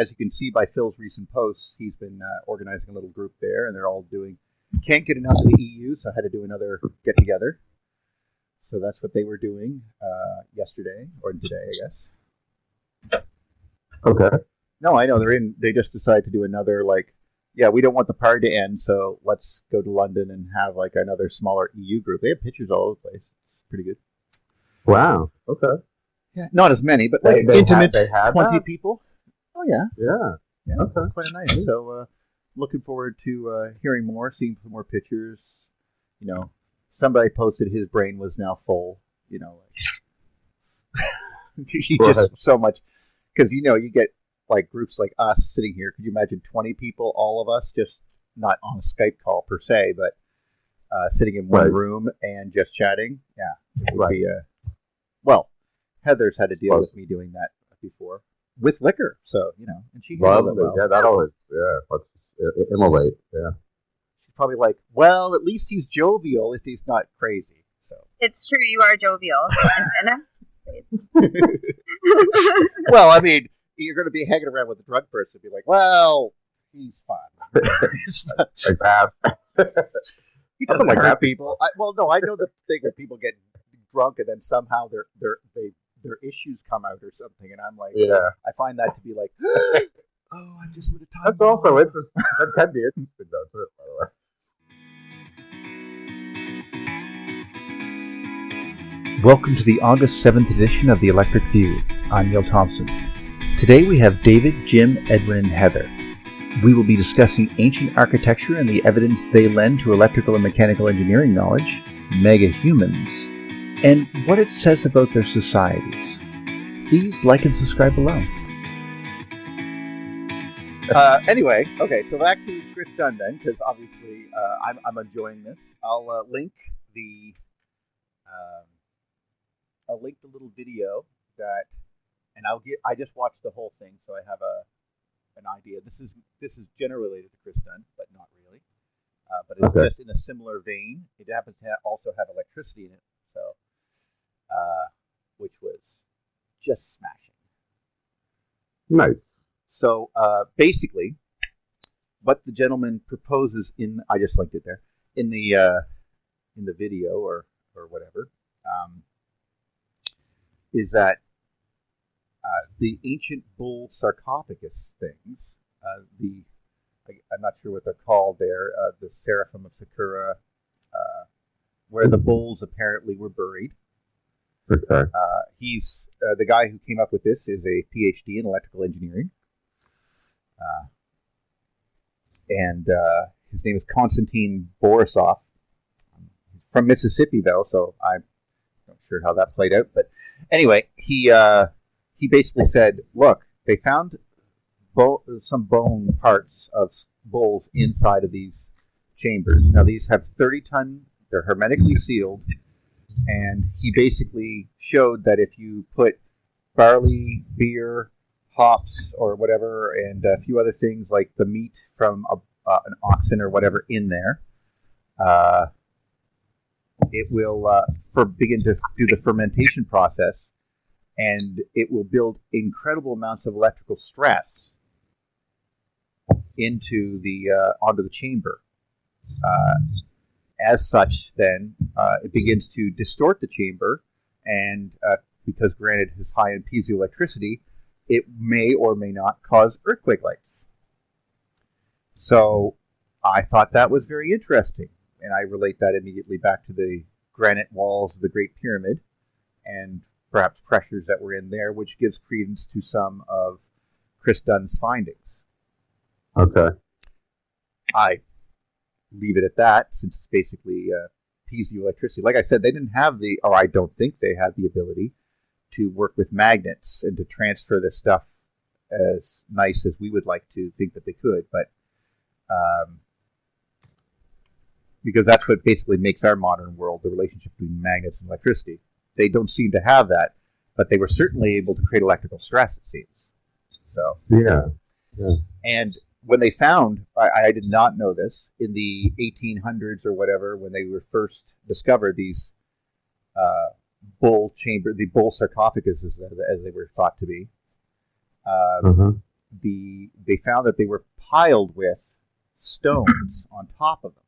as you can see by Phil's recent posts, he's been organizing a little group there, and they're all doing. Can't get enough of the EU, so I had to do another get together. So that's what they were doing yesterday or today, I guess. Okay. No, I know they just decided to do another we don't want the party to end, so let's go to London and have like another smaller EU group. They have pictures all over the place. It's pretty good. Wow. Okay. Yeah, not as many, but like intimate 20 people. Oh yeah. Yeah. Okay. It's quite nice. So looking forward to hearing more, seeing some more pictures. You know, somebody posted his brain was now full. You know, he just so much because you get like groups like us sitting here. Could you imagine 20 people, all of us, just not on a Skype call per se, but sitting in one room and just chatting? Yeah, it would be Heather's had to deal with me doing that before with liquor, so and she handled it well. Yeah, that always, let's immolate. Yeah, she's probably like, well, at least he's jovial if he's not crazy. So it's true, you are jovial. Well, I mean, you're going to be hanging around with a drug person and be like, well, he's fun. Like that. He doesn't hurt people. I know the thing where people get drunk and then somehow their issues come out or something, and I'm like, I find that to be like, oh, I'm just with a time. That's also interesting. That can be interesting, though, too, by the way. Welcome to the August 7th edition of The Electric View. I'm Neil Thompson. Today we have David, Jim, Edwin, and Heather. We will be discussing ancient architecture and the evidence they lend to electrical and mechanical engineering knowledge, mega-humans, and what it says about their societies. Please like and subscribe below. Anyway, okay, so back to Chris Dunn then, because obviously I'm enjoying this. I'll link the little video that, and I just watched the whole thing, so I have an idea. This is generally related to Chris Dunn, but not really. But it's just in a similar vein. It happens to also have electricity in it, so which was just smashing. Nice. So basically, what the gentleman proposes I just linked it there in the video or whatever, is that the ancient bull sarcophagus things, I'm not sure what they're called there, the Serapeum of Saqqara, where the bulls apparently were buried. Okay. He's the guy who came up with this is a PhD in electrical engineering. And his name is Konstantin Borisov. He's from Mississippi, though, so I'm not sure how that played out. But anyway, he basically said, look, they found some bone parts of bulls inside of these chambers. Now, these have 30-ton, they're hermetically sealed, and he basically showed that if you put barley, beer, hops, or whatever, and a few other things like the meat from an oxen or whatever in there, it will begin to do the fermentation process, and it will build incredible amounts of electrical stress onto the chamber. As such, then, it begins to distort the chamber, and because granted is high in piezoelectricity, it may or may not cause earthquake lights. So I thought that was very interesting, and I relate that immediately back to the granite walls of the Great Pyramid and perhaps pressures that were in there, which gives credence to some of Chris Dunn's findings. Okay. I leave it at that, since it's basically piezoelectricity. Like I said, they didn't have or I don't think they had the ability to work with magnets and to transfer this stuff as nice as we would like to think that they could, but because that's what basically makes our modern world, the relationship between magnets and electricity. They don't seem to have that, but they were certainly able to create electrical stress, it seems. So yeah. And when they found, I did not know this, in the 1800s or whatever, when they were first discovered, these the bull sarcophaguses, as they were thought to be, they found that they were piled with stones on top of them,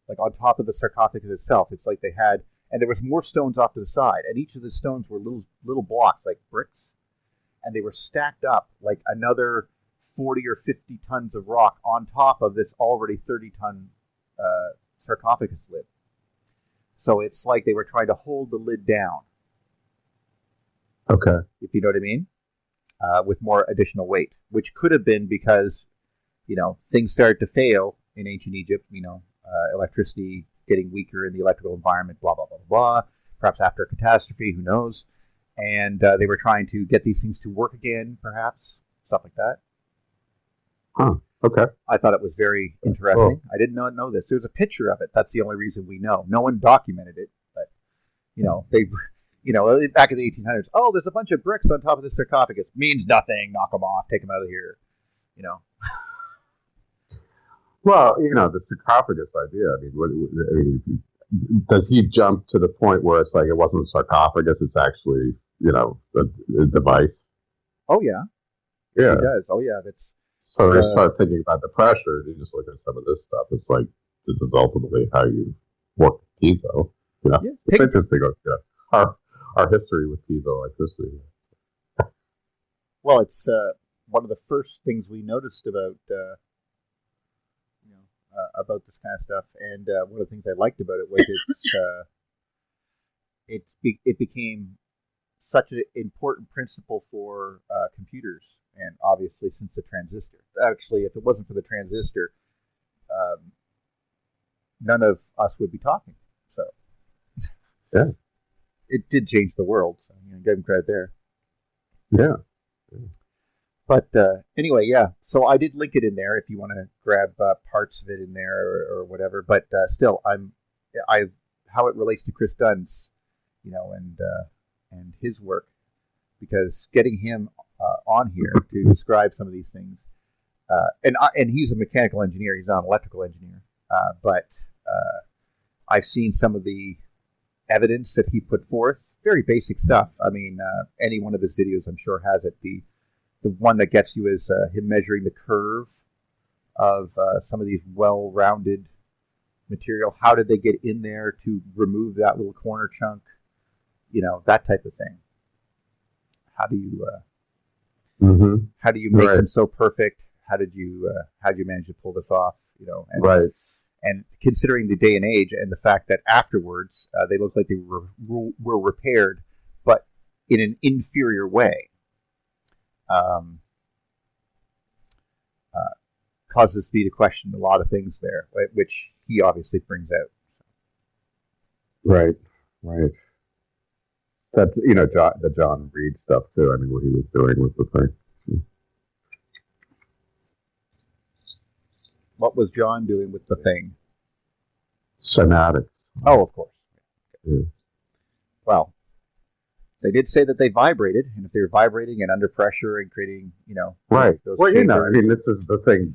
like on top of the sarcophagus itself. It's like they had, and there was more stones off to the side, and each of the stones were little blocks like bricks, and they were stacked up like another 40 or 50 tons of rock on top of this already 30-ton sarcophagus lid. So it's like they were trying to hold the lid down. Okay. If you know what I mean, with more additional weight, which could have been because, things started to fail in ancient Egypt, electricity getting weaker in the electrical environment, blah, blah, blah, blah, perhaps after a catastrophe, who knows, and they were trying to get these things to work again, perhaps, stuff like that. Huh. Okay. I thought it was very interesting. I did not know this. There's a picture of it. That's the only reason we know. No one documented it, but, they... back in the 1800s, there's a bunch of bricks on top of the sarcophagus. Means nothing. Knock them off. Take them out of here. Well, the sarcophagus idea. Does he jump to the point where it's like it wasn't a sarcophagus? It's actually, a device. Oh yeah. Yeah. He does. Oh yeah. That's. So they start thinking about the pressure. You just look at some of this stuff. It's like this is ultimately how you work piezo. Yeah, it's interesting. Our history with piezoelectricity. Well, it's one of the first things we noticed about this kind of stuff, and one of the things I liked about it was it became such an important principle for computers, and obviously since the transistor. Actually, if it wasn't for the transistor, none of us would be talking. So, yeah. It did change the world, so give him credit there. Yeah. But anyway, yeah. So I did link it in there if you want to grab parts of it in there or whatever. But still, how it relates to Chris Dunn's, and his work, because getting him on here to describe some of these things, and he's a mechanical engineer. He's not an electrical engineer, but I've seen some of the evidence that he put forth. Very basic stuff. I mean, any one of his videos, I'm sure, has it. The one that gets you is him measuring the curve of some of these well-rounded material. How did they get in there to remove that little corner chunk? That type of thing. How do you make them so perfect? How did you manage to pull this off? And, right. And considering the day and age and the fact that afterwards they look like they were repaired, but in an inferior way, causes me to question a lot of things there, right, which he obviously brings out. Right. That's the John Reed stuff too. I mean, what he was doing with the thing. What was John doing with the thing? Cymatics. Oh, of course. Yeah. Well, they did say that they vibrated, and if they were vibrating and under pressure and creating, right. Those well, chambers. this is the thing.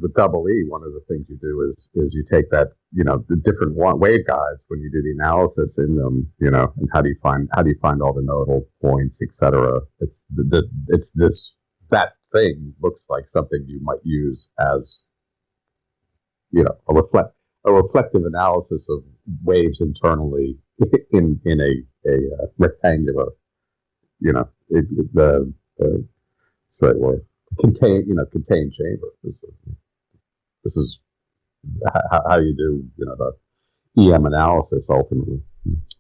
With double E, one of the things you do is you take that, the different wave guides when you do the analysis in them, and how do you find all the nodal points, etc. That thing looks like something you might use as, a reflective analysis of waves internally in a rectangular, it's the right word, contained chamber. This is how you do, the EM analysis ultimately.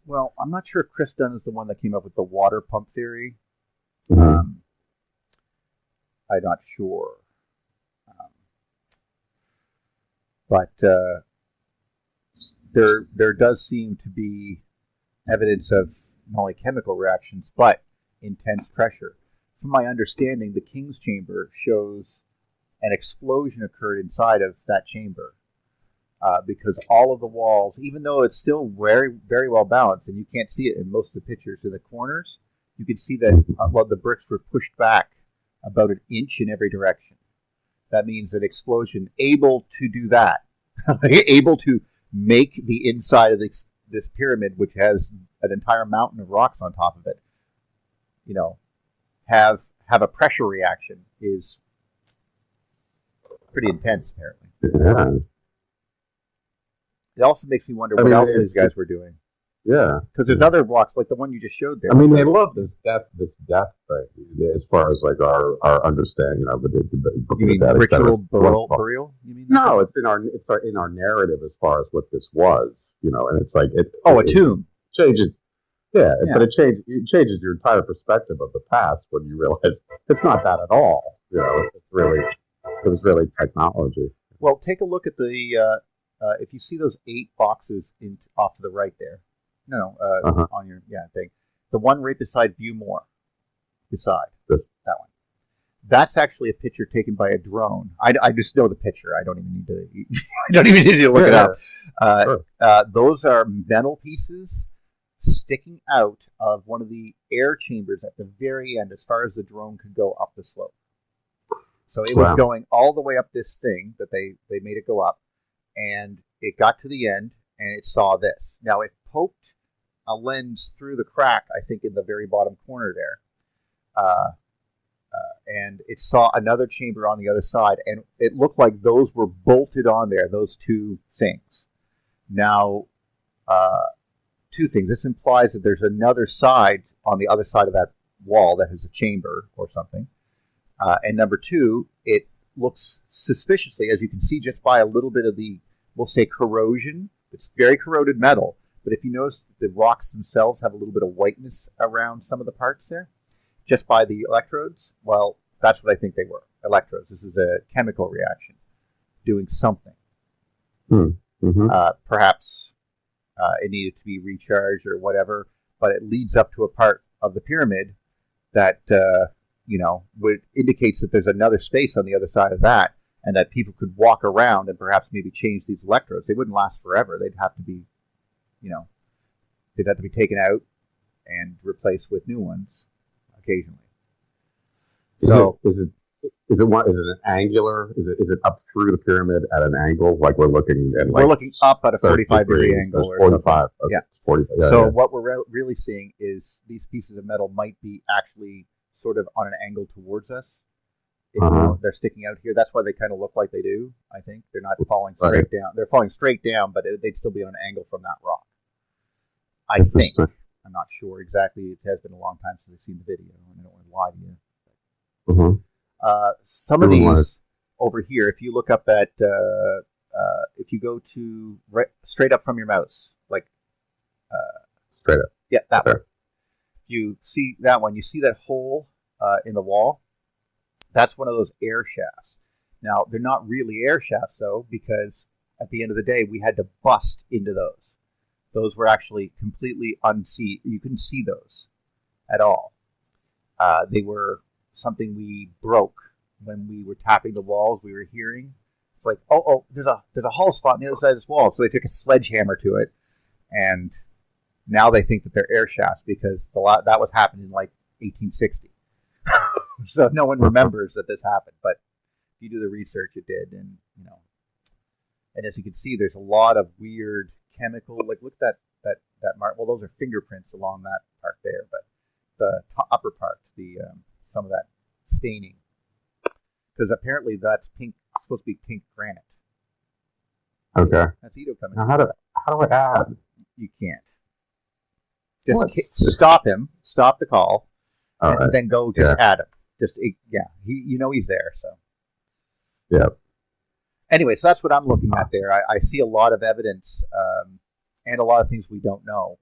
Well, I'm not sure if Chris Dunn is the one that came up with the water pump theory. Mm-hmm. I'm not sure. But there does seem to be evidence of not only chemical reactions, but intense pressure. From my understanding, the King's Chamber shows an explosion occurred inside of that chamber because all of the walls, even though it's still very, very well balanced, and you can't see it in most of the pictures in the corners, you can see that a lot of the bricks were pushed back about an inch in every direction. That means an explosion able to do that, able to make the inside of this pyramid, which has an entire mountain of rocks on top of it, have have a pressure reaction is pretty intense, apparently. Yeah. It also makes me wonder what else these guys were doing. Yeah. Because there's other rocks, like the one you just showed there. I mean, they love this death thing, as far as like our understanding, you mean ritual burial? You mean? No, it's in our narrative as far as what this was, and it's like a tomb changes. Yeah, but it changes your entire perspective of the past when you realize it's not that at all. It was really technology. Well, take a look at the if you see those 8 boxes off to the right there. On your thing. The one right beside View More. Beside that one. That's actually a picture taken by a drone. I just know the picture. I don't even need to. I don't even need to look it up. Sure. Those are metal pieces sticking out of one of the air chambers at the very end, as far as the drone could go up the slope. So it was going all the way up this thing that they made it go up, and it got to the end, and it saw this. Now it poked a lens through the crack, I think, in the very bottom corner there. And it saw another chamber on the other side, and it looked like those were bolted on there, those 2 things. Now, 2 things. This implies that there's another side on the other side of that wall that has a chamber or something. And number 2, it looks suspiciously, as you can see just by a little bit of the, we'll say, corrosion. It's very corroded metal. But if you notice, the rocks themselves have a little bit of whiteness around some of the parts there, just by the electrodes. Well, that's what I think they were, electrodes. This is a chemical reaction doing something. Mm-hmm. Perhaps it needed to be recharged or whatever, but it leads up to a part of the pyramid that, indicates that there's another space on the other side of that, and that people could walk around and perhaps maybe change these electrodes. They wouldn't last forever. They'd have to be they'd have to be taken out and replaced with new ones occasionally. Is it an angular? Is it up through the pyramid at an angle? Like we're looking at we're looking up at a 45-degree angle or 45. Okay. Yeah. 45. So what we're really seeing is these pieces of metal might be actually sort of on an angle towards us. If they're sticking out here. That's why they kind of look like they do, I think. They're not falling straight down. They're falling straight down, but they'd still be on an angle from that rock. I think. I'm not sure exactly. It has been a long time since I've seen the video, and I don't want to lie to you. Some of these over here, if you look up at, if you go to straight up from your mouse, like straight up. Yeah, that one. You see that one. You see that hole in the wall? That's one of those air shafts. Now, they're not really air shafts, though, because at the end of the day, we had to bust into those. Those were actually completely unseen. You couldn't see those at all. They were something we broke when we were tapping the walls. We were hearing. It's like, there's a hollow spot on the other side of this wall. So they took a sledgehammer to it, and now they think that they're air shafts because that was happening in like 1860. So no one remembers that this happened, but if you do the research, it did, and and as you can see, there's a lot of weird chemical. Like look at that mark. Well, those are fingerprints along that part there, but the upper part, some of that staining, because apparently that's pink. It's supposed to be pink granite. Okay, that's Ito coming. Now how do I add? You can't. Just stop him. Stop the call, and then go add him. He's there. So. Yeah. Anyway, so that's what I'm looking at there. I see a lot of evidence and a lot of things we don't know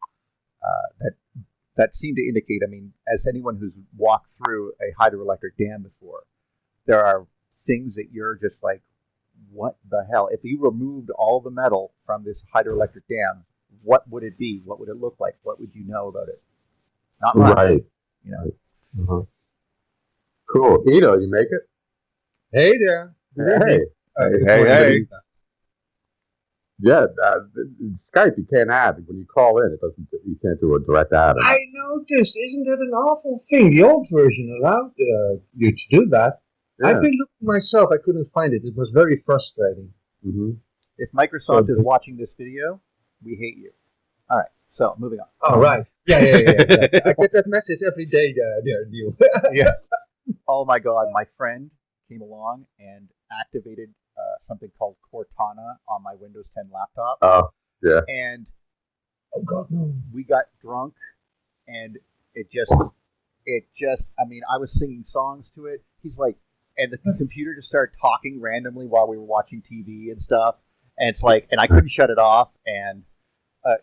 that seem to indicate, I mean, as anyone who's walked through a hydroelectric dam before, there are things that you're just like, what the hell? If you removed all the metal from this hydroelectric dam, what would it be? What would it look like? What would you know about it? Not much. Right. Cool. Ito, you make it? Hey there. Hey. Yeah, Skype you can't add when you call in. You can't do a direct add. I noticed. Isn't that an awful thing? The old version allowed you to do that. Yeah. I've been looking myself. I couldn't find it. It was very frustrating. Mm-hmm. If Microsoft is watching this video, we hate you. All right. So moving on. Oh right. Yeah. I get that message every day. Neil. Yeah. Oh my God, my friend came along and activated something called Cortana on my Windows 10 laptop. Oh, yeah. And Oh God, no. we got drunk, and it just, I mean, I was singing songs to it. He's like, and the computer just started talking randomly while we were watching TV and stuff. And it's like, and I couldn't shut it off. And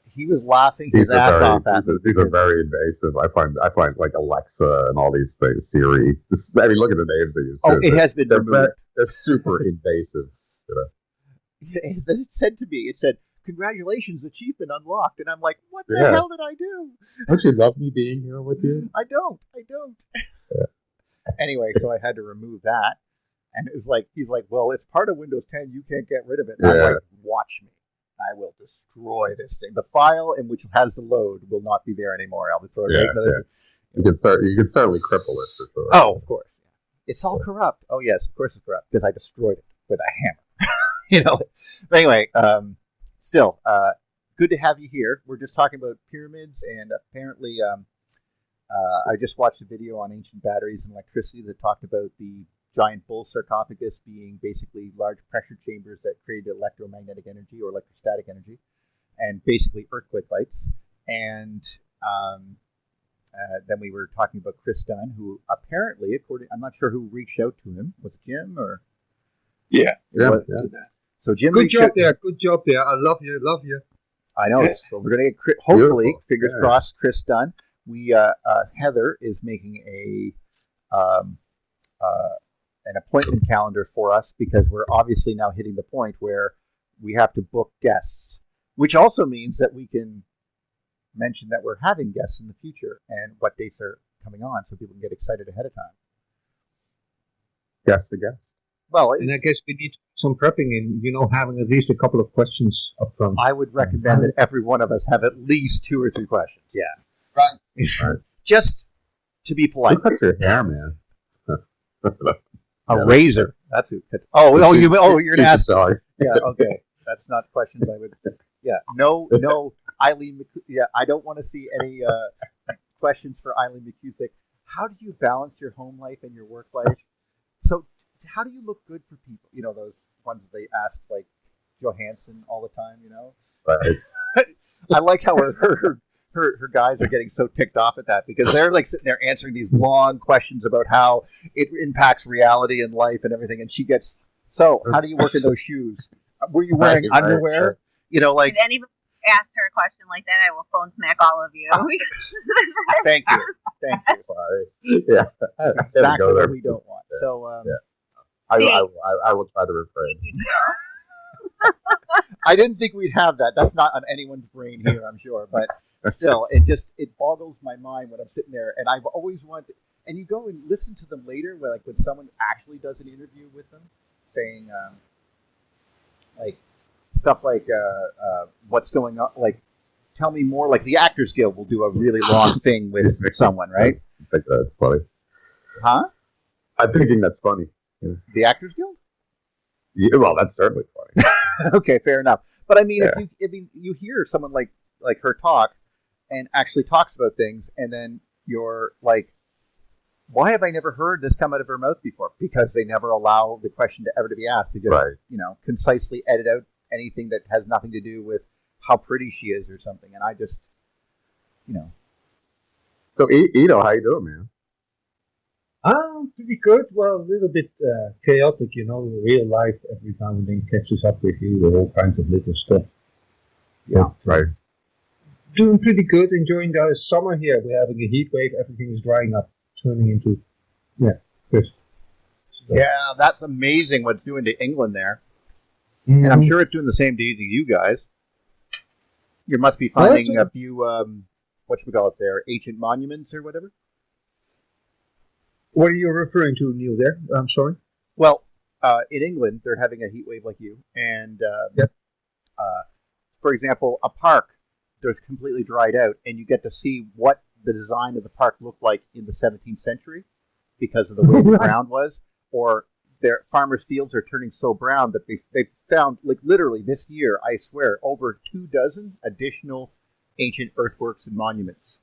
he was laughing his ass off at me. These are very invasive. I find like Alexa and all these things, Siri. I mean, look at the names they use. Oh, it has been removed. They're super invasive. It said to me, it said, "Congratulations, achievement unlocked." And I'm like, what the hell did I do? Don't you love me being here with you? I don't. Yeah. Anyway, so I had to remove that. And it was like, he's like, well, it's part of Windows 10. You can't get rid of it. And I'm like, watch me. I will destroy this thing. The file in which has the load will not be there anymore. I'll throw it another. You can certainly cripple it for sure. Oh, of course. It's all corrupt. Oh, yes, of course it's corrupt because I destroyed it with a hammer. But anyway, still, good to have you here. We're just talking about pyramids, and apparently I just watched a video on ancient batteries and electricity that talked about the giant bull sarcophagus being basically large pressure chambers that created electromagnetic energy or electrostatic energy, and basically earthquake lights. And then we were talking about Chris Dunn, who apparently, I'm not sure who reached out to him. Was it Jim or? Yeah. So Jim, good job there. I love you. I know. Yeah. So we're going to get, hopefully, Beautiful. fingers crossed, Chris Dunn. We Heather is making an appointment calendar for us because we're obviously now hitting the point where we have to book guests, which also means that we can mention that we're having guests in the future and what dates are coming on so people can get excited ahead of time. Guess the guest. Well, and I guess we need some prepping and, having at least a couple of questions up front. I would recommend that every one of us have at least 2 or 3 questions. Yeah. Right. Just to be polite. Who cuts your hair, man? A razor. That's who. You're going to ask. Sorry. Yeah. Okay. That's not questions I would. Yeah. No. Eileen. Yeah. I don't want to see any questions for Eileen McCusick. How do you balance your home life and your work life? So, how do you look good for people? Those ones they ask like Johansson all the time. Right. I like how her guys are getting so ticked off at that because they're like sitting there answering these long questions about how it impacts reality and life and everything, and she gets, so how do you work in those shoes? Were you wearing underwear? If anybody asks her a question like that, I will phone smack all of you. Thank you. Sorry. Yeah. That's exactly what we don't want. So I will try to refrain. I didn't think we'd have that. That's not on anyone's brain here, I'm sure, but still, it boggles my mind when I'm sitting there, and I've always wanted. And you go and listen to them later, when someone actually does an interview with them, saying like stuff like what's going on, like tell me more. Like the Actors Guild will do a really long thing with someone, right? I think that's funny. Huh? I'm thinking that's funny. Yeah. The Actors Guild? Yeah, well, that's certainly funny. Okay, fair enough. But I mean, if you hear someone like her talk and actually talks about things, and then you're like, why have I never heard this come out of her mouth before? Because they never allow the question to ever to be asked. They just, concisely edit out anything that has nothing to do with how pretty she is or something. And I just, So, Ito, how you doing, man? Pretty good. Well, a little bit chaotic, real life. Every time and then catches up with you with all kinds of little stuff. Yeah, right. Doing pretty good. Enjoying the summer here. We're having a heat wave. Everything is drying up, turning into crisp. Yeah, that's amazing what it's doing to England there. Mm-hmm. And I'm sure it's doing the same to you guys. You must be finding a few, whatchamacallit there, ancient monuments or whatever. What are you referring to, Neil, there? I'm sorry. Well, in England, they're having a heat wave like you. And, for example, a park that's completely dried out, and you get to see what the design of the park looked like in the 17th century because of the way the ground was. Or their farmers' fields are turning so brown that they've found, like literally this year, I swear, over 24 additional ancient earthworks and monuments.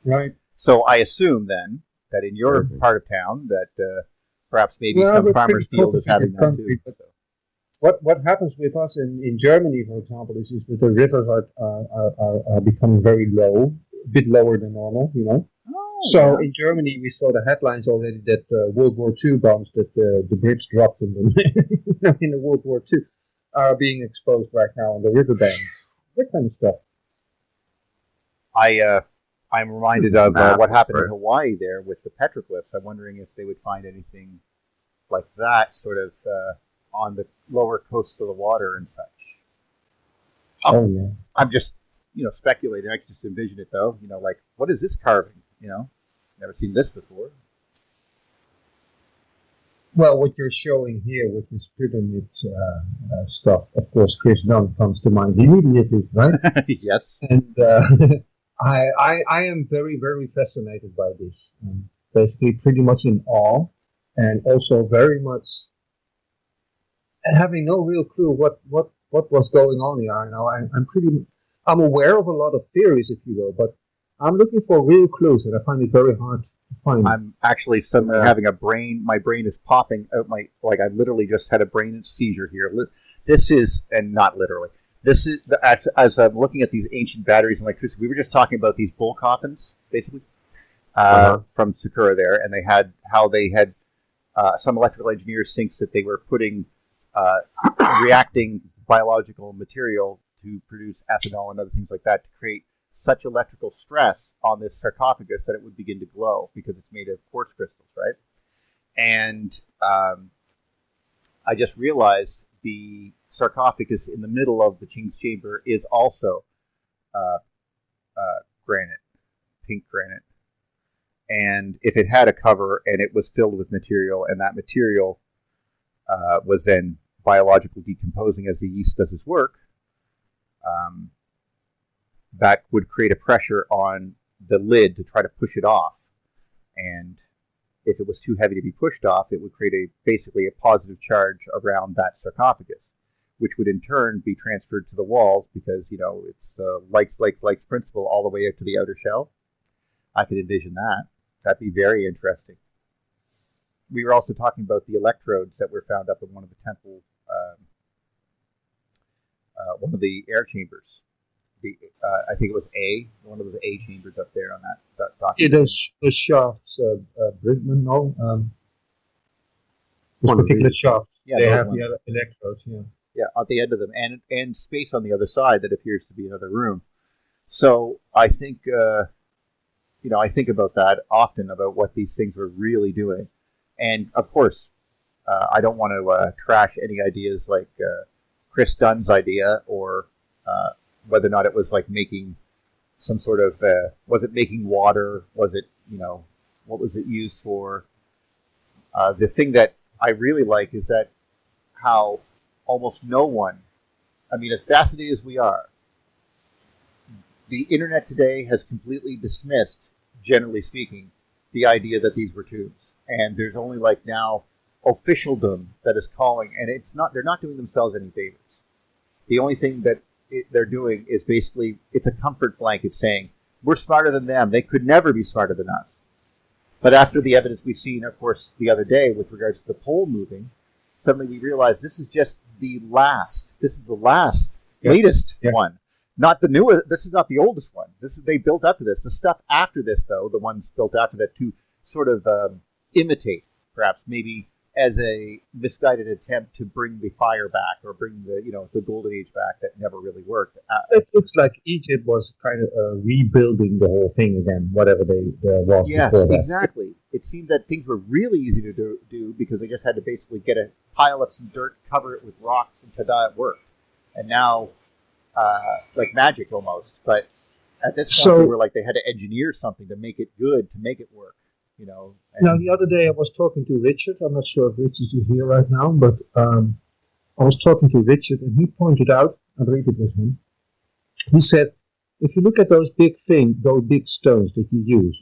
Right. So I assume then that in your Perfect. part of town that perhaps maybe Well, some we're farmer's pretty field is having that complicated too. country, what happens with us in Germany, for example, is that the rivers are becoming very low, a bit lower than normal, you know. Oh, So yeah. in Germany, we saw the headlines already that World War II bombs that the Brits dropped in the in the World War II are being exposed right now on the riverbanks. That kind of stuff. I'm reminded of what happened in Hawaii there with the petroglyphs. I'm wondering if they would find anything like that sort of on the lower coasts of the water and such. Oh yeah. I'm just, speculating. I can just envision it though. Like, what is this carving? Never seen this before. Well, what you're showing here with this pyramid stuff, of course, Chris Dunn comes to mind immediately, right? Yes. And I am very, very fascinated by this. Basically, pretty much in awe, and also very much having no real clue what was going on here. I'm aware of a lot of theories, if you will, but I'm looking for real clues, and I find it very hard to find. I'm actually suddenly having my brain is popping out I literally just had a brain seizure here. This is, and not literally, this is, as I'm looking at these ancient batteries and electricity, we were just talking about these bull coffins, basically, from Saqqara there, and they had some electrical engineers thinks that they were putting reacting biological material to produce ethanol and other things like that to create such electrical stress on this sarcophagus that it would begin to glow because it's made of quartz crystals, right? And I just realized the sarcophagus in the middle of the king's chamber is also granite, pink granite. And if it had a cover and it was filled with material, and that material was then biologically decomposing as the yeast does its work, that would create a pressure on the lid to try to push it off. And if it was too heavy to be pushed off, it would create basically a positive charge around that sarcophagus, which would in turn be transferred to the walls because, it's likes principle all the way out to the outer shell. I could envision that. That'd be very interesting. We were also talking about the electrodes that were found up in one of the temples, one of the air chambers. I think it was one of those A chambers up there on that document. Yeah, those shafts, Brinkman, no? Those particular shafts, they have ones. The electrodes, yeah. Yeah, at the end of them, and space on the other side that appears to be another room. So I think, I think about that often, about what these things were really doing. And, of course, I don't want to trash any ideas like Chris Dunn's idea or whether or not it was like making some sort of, was it making water? Was it, what was it used for? The thing that I really like is that how almost no one, as fascinated as we are, the internet today has completely dismissed, generally speaking, the idea that these were tombs. And there's only now officialdom that is calling, and they're not doing themselves any favors. The only thing that they're doing is basically, it's a comfort blanket saying, we're smarter than them. They could never be smarter than us. But after the evidence we've seen, of course, the other day with regards to the pole moving, suddenly we realize this is just the last. This is the last, latest one. Not the newest. This is not the oldest one. They built up to this. The stuff after this, though, the ones built after that to sort of imitate, perhaps, maybe as a misguided attempt to bring the fire back or bring the golden age back that never really worked. It looks like Egypt was kind of rebuilding the whole thing again, whatever there was before that. Yes, exactly. It seemed that things were really easy to do because they just had to basically pile up some dirt, cover it with rocks, and ta-da, it worked. And now, like magic almost. But at this point, they were like they had to engineer something to make it good, to make it work. Now, the other day I was talking to Richard. I'm not sure if Richard is here right now, but I was talking to Richard, and he pointed out, I believe it was him, he said, if you look at those big stones that you use,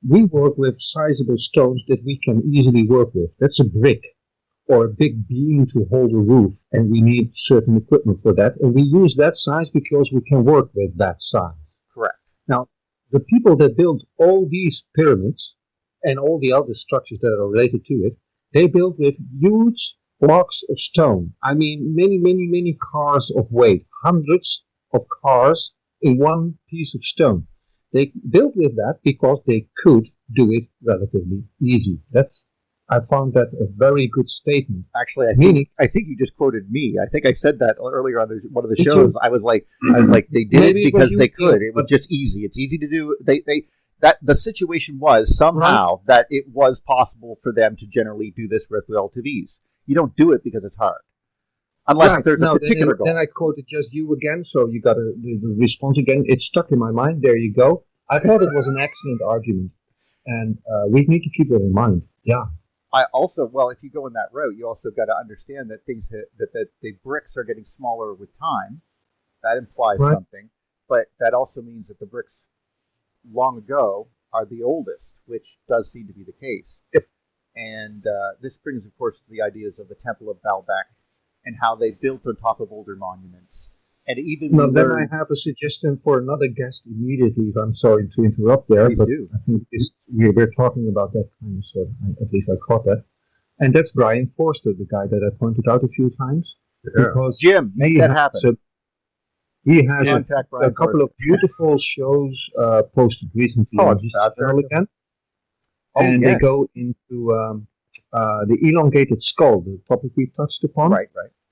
we work with sizable stones that we can easily work with. That's a brick or a big beam to hold a roof, and we need certain equipment for that, and we use that size because we can work with that size. Correct. Now, the people that built all these pyramids, and all the other structures that are related to it, they built with huge blocks of stone. I mean, many cars of weight, hundreds of cars in one piece of stone. They built with that because they could do it relatively easy. I found that a very good statement. Actually, I think you just quoted me. I think I said that earlier on one of the Did shows. you? I was like, they did Maybe it because it was they you, could. yeah, It was just easy. It's easy to do. That the situation was somehow that it was possible for them to generally do this with relative ease. You don't do it because it's hard, unless there's a particular goal. Then I quoted just you again, so you got the response again. It stuck in my mind. There you go. I thought it was an excellent argument, and we need to keep it in mind. Yeah. I also, if you go in that route, you also got to understand that that the bricks are getting smaller with time. That implies something, but that also means that the bricks long ago are the oldest, which does seem to be the case. Yep. And this brings, of course, to the ideas of the Temple of Baalbek and how they built on top of older monuments. And even then I have a suggestion for another guest immediately. If I'm sorry to interrupt there, Please but do. I think we're talking about that kind of sort. At least I caught that, and that's Brien Forster, the guy that I pointed out a few times. Yeah. Because Jim, make that happen. He has a couple of beautiful shows posted recently on his channel again, and they go into the elongated skull, the topic we touched upon. Right.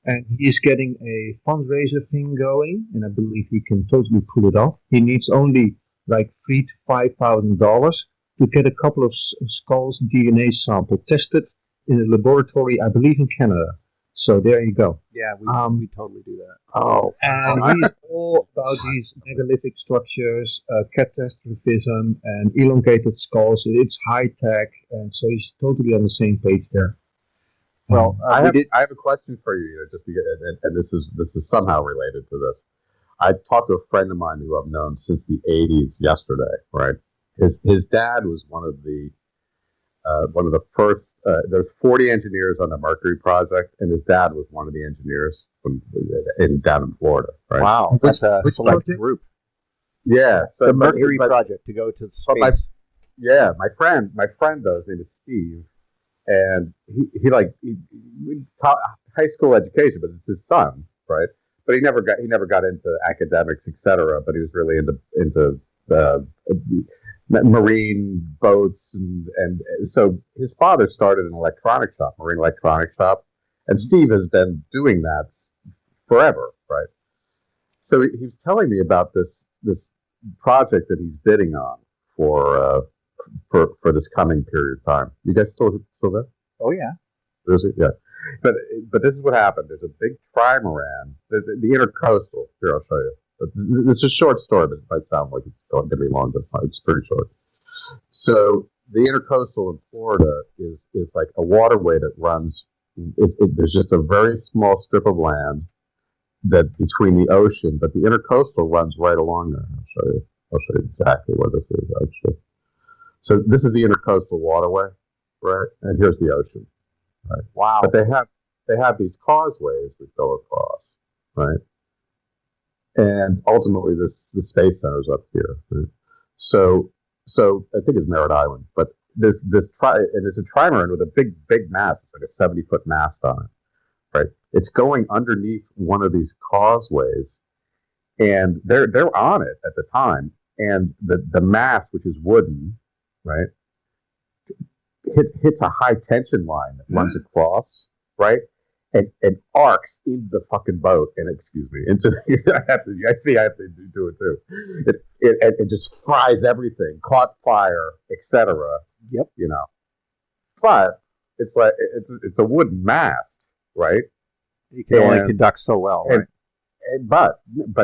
And he's getting a fundraiser thing going, and I believe he can totally pull it off. He needs only like $3,000 to $5,000 to get a couple of skulls DNA sample tested in a laboratory, I believe in Canada. So there you go. Yeah, we totally do that. And he's all about these megalithic structures, catastrophism, and elongated skulls. It's high tech, and so he's totally on the same page there. Well, I have a question for you, just because, and this is somehow related to this. I talked to a friend of mine who I've known since the '80s yesterday. Right, his dad was one of the first. There's 40 engineers on the Mercury project, and his dad was one of the engineers down in Florida. Right? Wow, that's a select group. Yeah, so the Mercury project to go to space. My friend though, his name is Steve. And he high school education, but it's his son, right? But he never got into academics, etc. But he was really into marine boats, and so his father started an marine electronics shop, and Steve has been doing that forever, right? So he was telling me about this project that he's bidding on for this coming period of time. You guys still there? Oh yeah. Is it? Yeah. But this is what happened. There's a big trimaran, the intercoastal. Here, I'll show you. It's a short story, but it might sound like it's going to be long, but it's pretty short. So the intercoastal in Florida is like a waterway that runs. There's just a very small strip of land that between the ocean, but the intercoastal runs right along there. I'll show you exactly where this is actually. So this is the intercoastal waterway, right? And here's the ocean, right? Wow. But they have these causeways that go across, right? And ultimately, the space center is up here, right? So I think it's Merritt Island, but there's a trimaran with a big mast. It's like a 70-foot mast on it, right? It's going underneath one of these causeways, and they're on it at the time, and the mast, which is wooden, right, hits a high tension line that runs across, right, and arcs into the fucking boat, and into I have to do it too. It just fries everything, caught fire, etc. Yep. But it's like it's a wooden mast, right? You can only conduct so well, right? But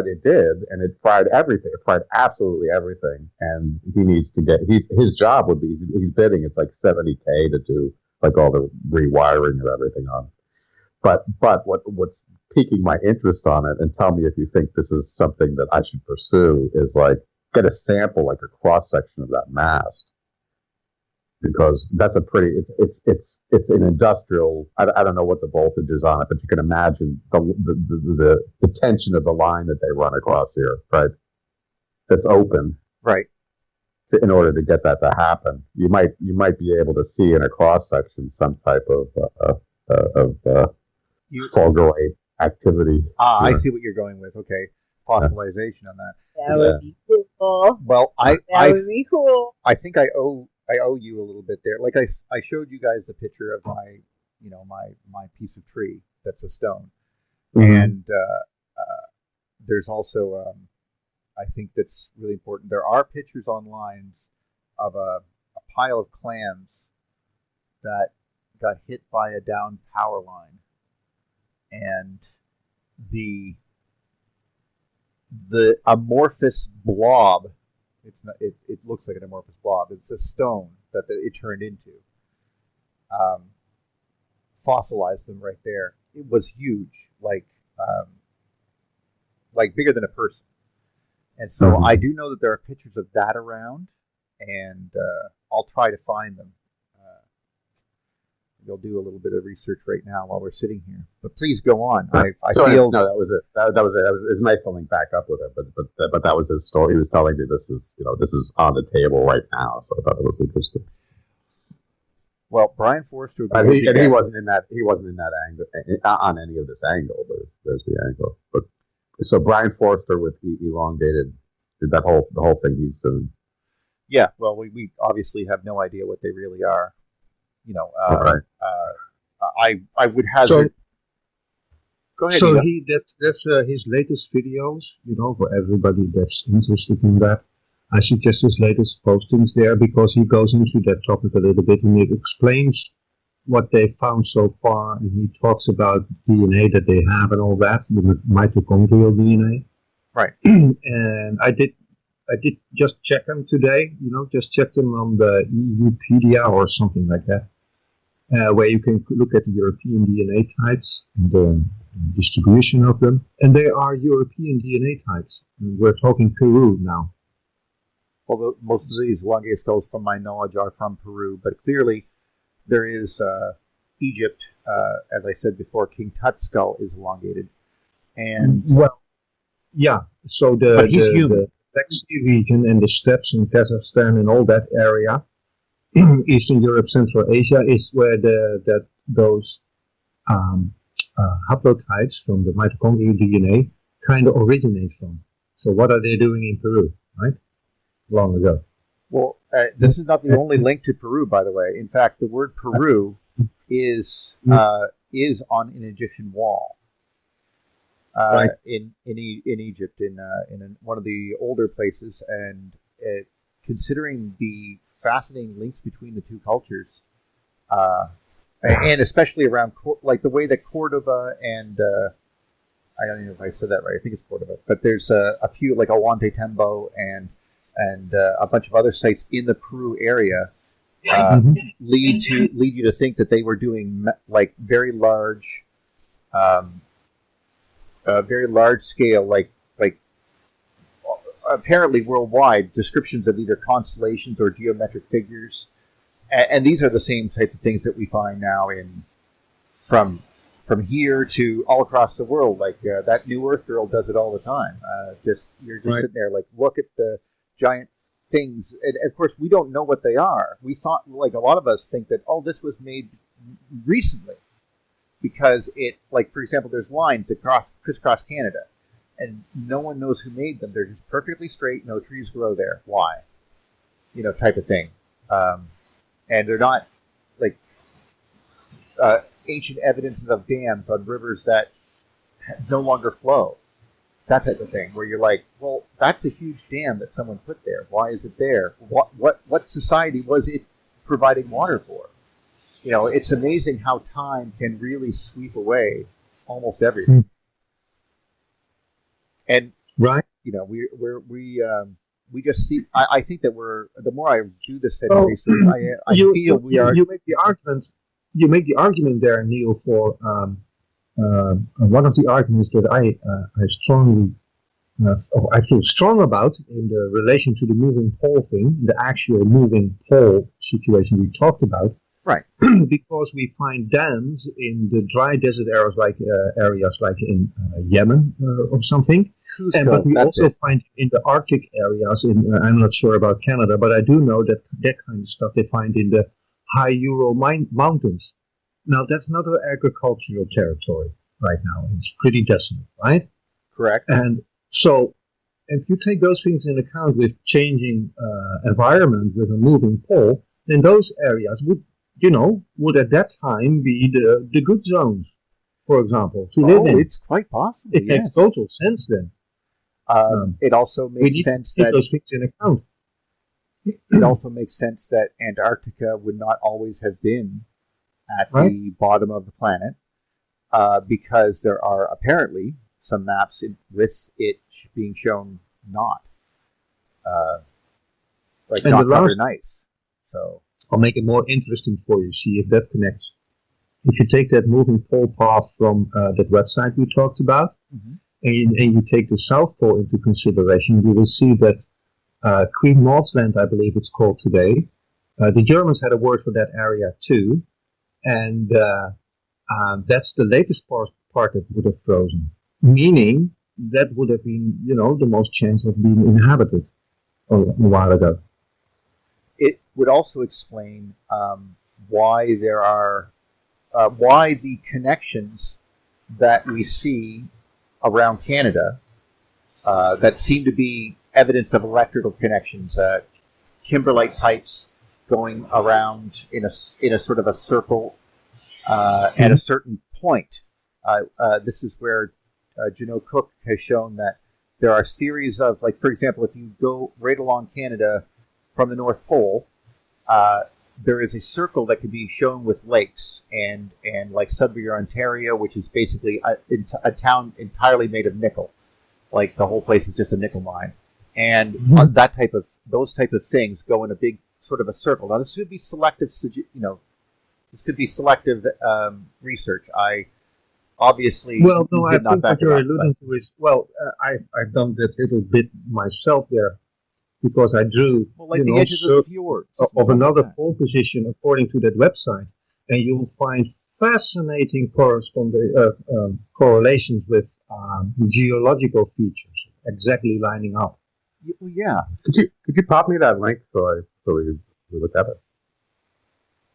it did, and it fried everything. It fried absolutely everything, and he needs to get his job would be he's bidding. It's like $70K to do like all the rewiring of everything on. But what's piquing my interest on it, and tell me if you think this is something that I should pursue, is like get a sample, like a cross section of that mast, because that's a pretty. It's an industrial. I don't know what the voltage is on it, but you can imagine the tension of the line that they run across here, right? That's open, right? in order to get that to happen, you might be able to see in a cross section some type of fulgurite activity. I see what you're going with. Okay, fossilization on that. That would be cool. Well, that would be cool. I think I owe you a little bit there. Like I showed you guys the picture of my piece of tree that's a stone, and there's also I think that's really important. There are pictures online of a pile of clams that got hit by a downed power line, and the amorphous blob. It's not. It looks like an amorphous blob. It's a stone that it turned into. Fossilized them right there. It was huge, like bigger than a person. And so I do know that there are pictures of that around, and I'll try to find them. You'll do a little bit of research right now while we're sitting here. But please go on. I feel no, that was it. That was it. It was nice to link back up with it, but that was his story. He was telling me this is on the table right now, so I thought it was interesting. Well, Brien Forster, he wasn't in that. He wasn't in that angle on any of this angle. But there's the angle. But so Brien Forster with the elongated, the whole thing he's doing. Yeah. Well, we obviously have no idea what they really are. Right. I would hazard. Go ahead. So that's his latest videos. For everybody that's interested in that, I suggest his latest postings there because he goes into that topic a little bit and he explains what they found so far, and he talks about DNA that they have and all that, the mitochondrial DNA. Right. And I did just check them today. Just check them on the EUpedia or something like that. Where you can look at the European DNA types and the distribution of them. And they are European DNA types. And we're talking Peru now. Although most of these elongated skulls, from my knowledge, are from Peru. But clearly there is Egypt. As I said before, King Tut's skull is elongated. And well, yeah. So but he's human. The Black Sea region and the steppes in Kazakhstan and all that area, Eastern Europe, Central Asia, is where those haplotypes from the mitochondrial DNA kind of originate from. So what are they doing in Peru, right? Long ago. Well, this is not the only link to Peru, by the way. In fact, the word Peru is on an Egyptian wall. Right. in Egypt, in one of the older places, and considering the fascinating links between the two cultures, and especially around like the way that Cordova and I don't even know if I said that right. I think it's Cordova, but there's a few like Ollantaytambo and a bunch of other sites in the Peru area lead you to think that they were doing like very large scale, like apparently worldwide descriptions of either constellations or geometric figures, and these are the same type of things that we find now from here to all across the world. Like that New Earth girl does it all the time. You're just sitting there like, look at the giant things, and of course we don't know what they are. We thought, like a lot of us think, that this was made recently. Because it, like, for example, there's lines that crisscross Canada, and no one knows who made them. They're just perfectly straight. No trees grow there. Why? Type of thing. And they're not like ancient evidences of dams on rivers that no longer flow. That type of thing, where you're like, well, that's a huge dam that someone put there. Why is it there? What society was it providing water for? It's amazing how time can really sweep away almost everything. And right, we just see. I think that the more I do this type of research, I feel we are. You make the argument. You make the argument there, Neil, for one of the arguments that I strongly, I feel strong about in the relation to the moving pole thing, the actual moving pole situation we talked about. Right, because we find dams in the dry desert areas like in Yemen or something, But we also find in the Arctic areas, I'm not sure about Canada, but I do know that that kind of stuff they find in the high Ural mountains. Now, that's not an agricultural territory right now. It's pretty desolate, right? Correct. And so, if you take those things into account with changing environment, with a moving pole, then those areas would at that time be the good zones, for example, to live in. It's quite possible. It makes total sense then. It also makes sense that those things in account. It also makes sense that Antarctica would not always have been at the bottom of the planet, because there are apparently some maps with it being shown not not covered in ice. So I'll make it more interesting for you. See if that connects. If you take that moving pole path from that website we talked about, and you take the South Pole into consideration, you will see that Queen Maud's Land, I believe it's called today. The Germans had a word for that area too, and that's the latest part that would have frozen, meaning that would have been, the most chance of being inhabited a while ago. It would also explain why there are why the connections that we see around Canada that seem to be evidence of electrical connections, kimberlite pipes going around in a sort of a circle at a certain point. This is where Janot Cook has shown that there are series of, like, for example, if you go right along Canada from the North Pole, there is a circle that can be shown with lakes and like Sudbury, Ontario, which is basically a town entirely made of nickel. Like the whole place is just a nickel mine, and those type of things go in a big sort of a circle. Now this could be selective, this could be selective research. I obviously I think what you're alluding to is I've done that little bit myself there. Because I drew the edges of the fjords of another pole position according to that website, and you'll find fascinating correlations with geological features exactly lining up. Yeah. Could you pop me that link so we look at it?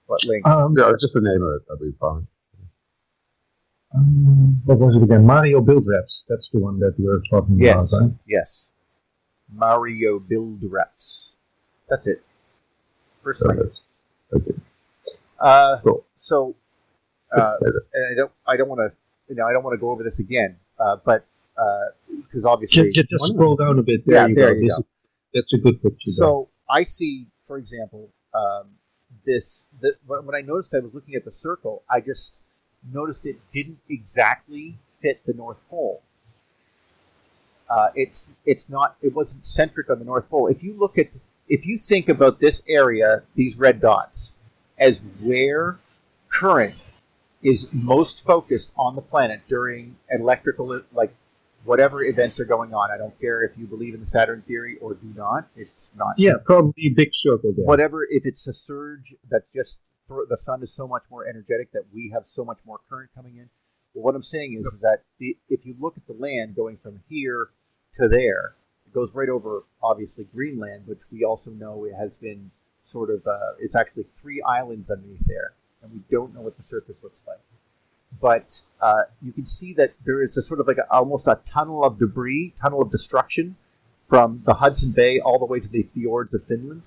What link? Just the name of it. That'd be fine. What was it again? Mario Buildreps. That's the one that we were talking about, right? Yes. Mario Buildreps. That's it. First link. Okay. Cool. So, and I don't want to go over this again, but because obviously, just scroll down a bit. There you go. That's a good picture. So I see, for example, when I noticed I was looking at the circle, I just noticed it didn't exactly fit the North Pole. It wasn't centric on the North Pole. If you think about this area, these red dots, as where current is most focused on the planet during electrical, like whatever events are going on. I don't care if you believe in the Saturn theory or do not. It's not. Yeah, probably a big circle there. Whatever, if it's a surge that just the sun is so much more energetic that we have so much more current coming in. But what I'm saying is that if you look at the land going from here to there, it goes right over, obviously, Greenland, which we also know it has been sort of, it's actually 3 islands underneath there, and we don't know what the surface looks like. But you can see that there is a sort of like almost a tunnel of debris, tunnel of destruction from the Hudson Bay all the way to the fjords of Finland.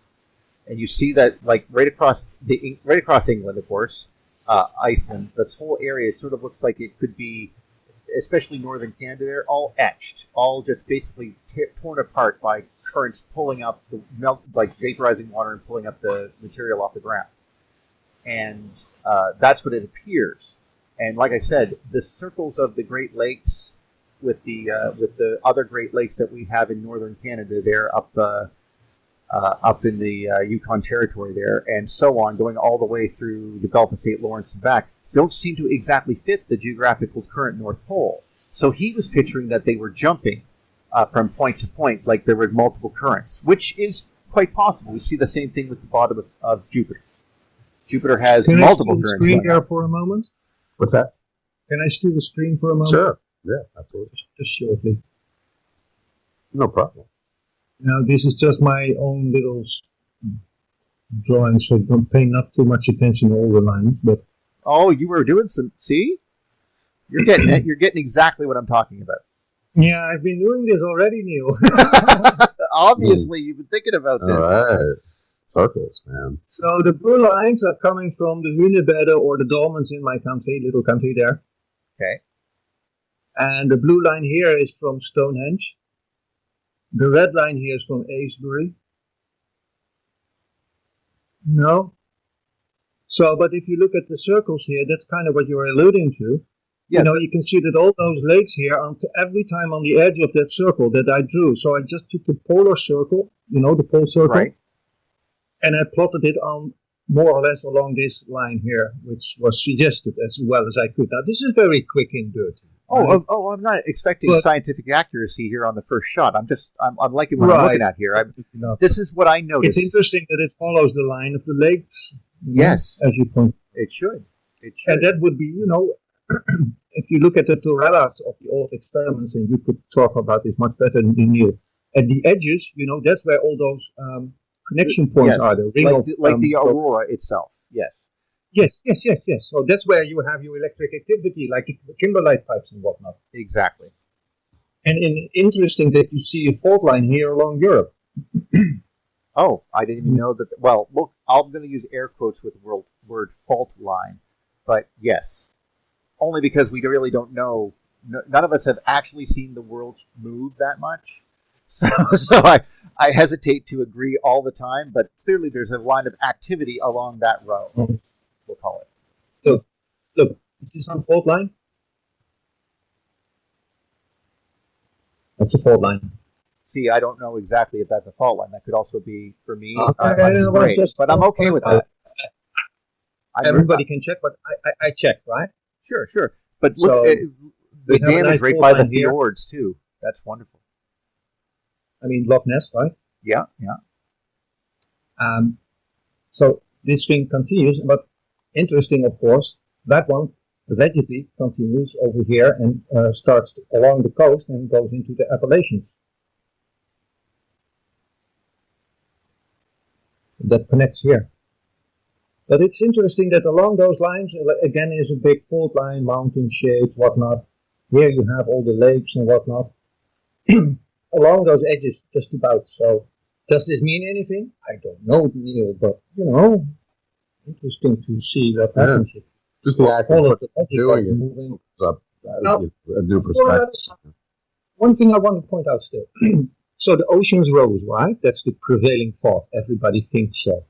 And you see that, like, right across England, of course, Iceland, this whole area, it sort of looks like it could be, especially northern Canada there, all etched, all just basically torn apart by currents pulling up like vaporizing water and pulling up the material off the ground. And that's what it appears. And like I said, the circles of the Great Lakes with the other Great Lakes that we have in northern Canada, they're up in the Yukon Territory there, and so on, going all the way through the Gulf of St. Lawrence and back, don't seem to exactly fit the geographical current North Pole. So he was picturing that they were jumping from point to point, like there were multiple currents, which is quite possible. We see the same thing with the bottom of Jupiter. Jupiter has multiple currents. Can I steal the screen there for a moment? What's that? Can I steal the screen for a moment? Sure. Yeah, absolutely. Just shortly. No problem. Now, this is just my own little drawing, so don't pay not too much attention to all the lines. But Oh, you were doing some. See, you're getting it. You're getting exactly what I'm talking about. yeah, I've been doing this already, Neil. Obviously, you've been thinking about All this. right. Circles, man. So the blue lines are coming from the Hunebedden or the dolmens in my country, little country there. Okay. And the blue line here is from Stonehenge. The red line here is from Avebury. No. So, but if you look at the circles here, that's kind of what you were alluding to. Yes. You know, you can see that all those lakes here, every time on the edge of that circle that I drew. So I just took the polar circle, the pole circle. Right. And I plotted it on more or less along this line here, which was suggested as well as I could. Now, this is very quick and dirty. Right? I'm not expecting scientific accuracy here on the first shot. I'm liking what I'm looking at here. This is what I noticed. It's interesting that it follows the line of the lakes. Yes. As you point. It should. It should. And that would be, if you look at the Terrellas of the old experiments, and you could talk about this much better than Neil, at the edges, that's where all those connection points are. The ring like the aurora itself. Yes. Yes. So that's where you have your electric activity, like the kimberlite pipes and whatnot. Exactly. And interesting that you see a fault line here along Europe. Oh, I didn't even know that. Well, look, I'm going to use air quotes with the word fault line, but yes, only because we really don't know. None of us have actually seen the world move that much, so I hesitate to agree all the time. But clearly, there's a line of activity along that row. We'll call it. Look, is this on fault line? That's a fault line. See, I don't know exactly if that's a fault line. That could also be, for me, a straight, but I'm okay with that. Everybody can check, but I checked, right? Sure. But look, the damage right by the fjords, too. That's wonderful. I mean, Loch Ness, right? Yeah. So this thing continues, but interesting, of course, that one allegedly continues over here and starts along the coast and goes into the Appalachians. That connects here. But it's interesting that along those lines, again, is a big fault line, mountain shaped, whatnot. Here you have all the lakes and whatnot. Along those edges, just about. So, does this mean anything? I don't know, Neil, but, interesting to see what happens. Just the act of doing it moving up a new perspective. One thing I want to point out still. So the oceans rose, right? That's the prevailing thought. Everybody thinks so.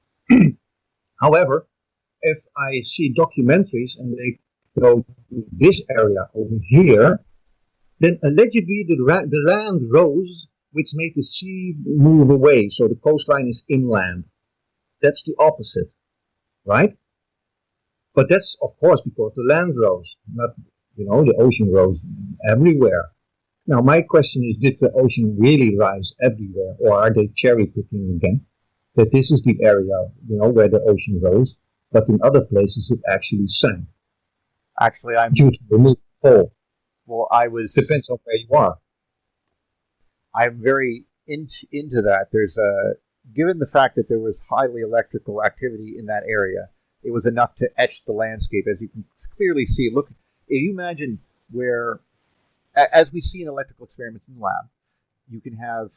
However, if I see documentaries and they go to this area over here, then allegedly the land rose, which made the sea move away. So the coastline is inland. That's the opposite, right? But that's, of course, because the land rose, not, the ocean rose everywhere. Now, my question is, did the ocean really rise everywhere, or are they cherry picking again? That this is the area, where the ocean rose, but in other places it actually sank. Actually, I'm due to the moving pole. Well, depends on where you are. I'm very into that. There's given the fact that there was highly electrical activity in that area, it was enough to etch the landscape, as you can clearly see. Look, if you imagine where, as we see in electrical experiments in the lab, you can have,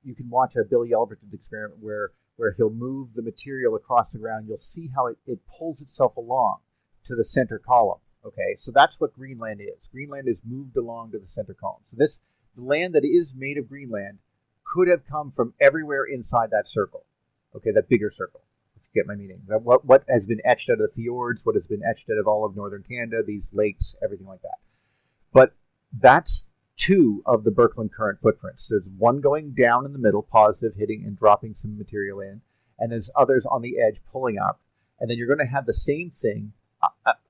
you can watch a Billy Elverton experiment where he'll move the material across the ground. You'll see how it pulls itself along to the center column. Okay, so that's what Greenland is. Greenland is moved along to the center column. So the land that is made of Greenland could have come from everywhere inside that circle. Okay, that bigger circle. If you get my meaning. What has been etched out of the fjords, what has been etched out of all of northern Canada, these lakes, everything like that. But that's two of the Birkeland current footprints. There's one going down in the middle, positive, hitting and dropping some material in, and there's others on the edge pulling up. And then you're going to have the same thing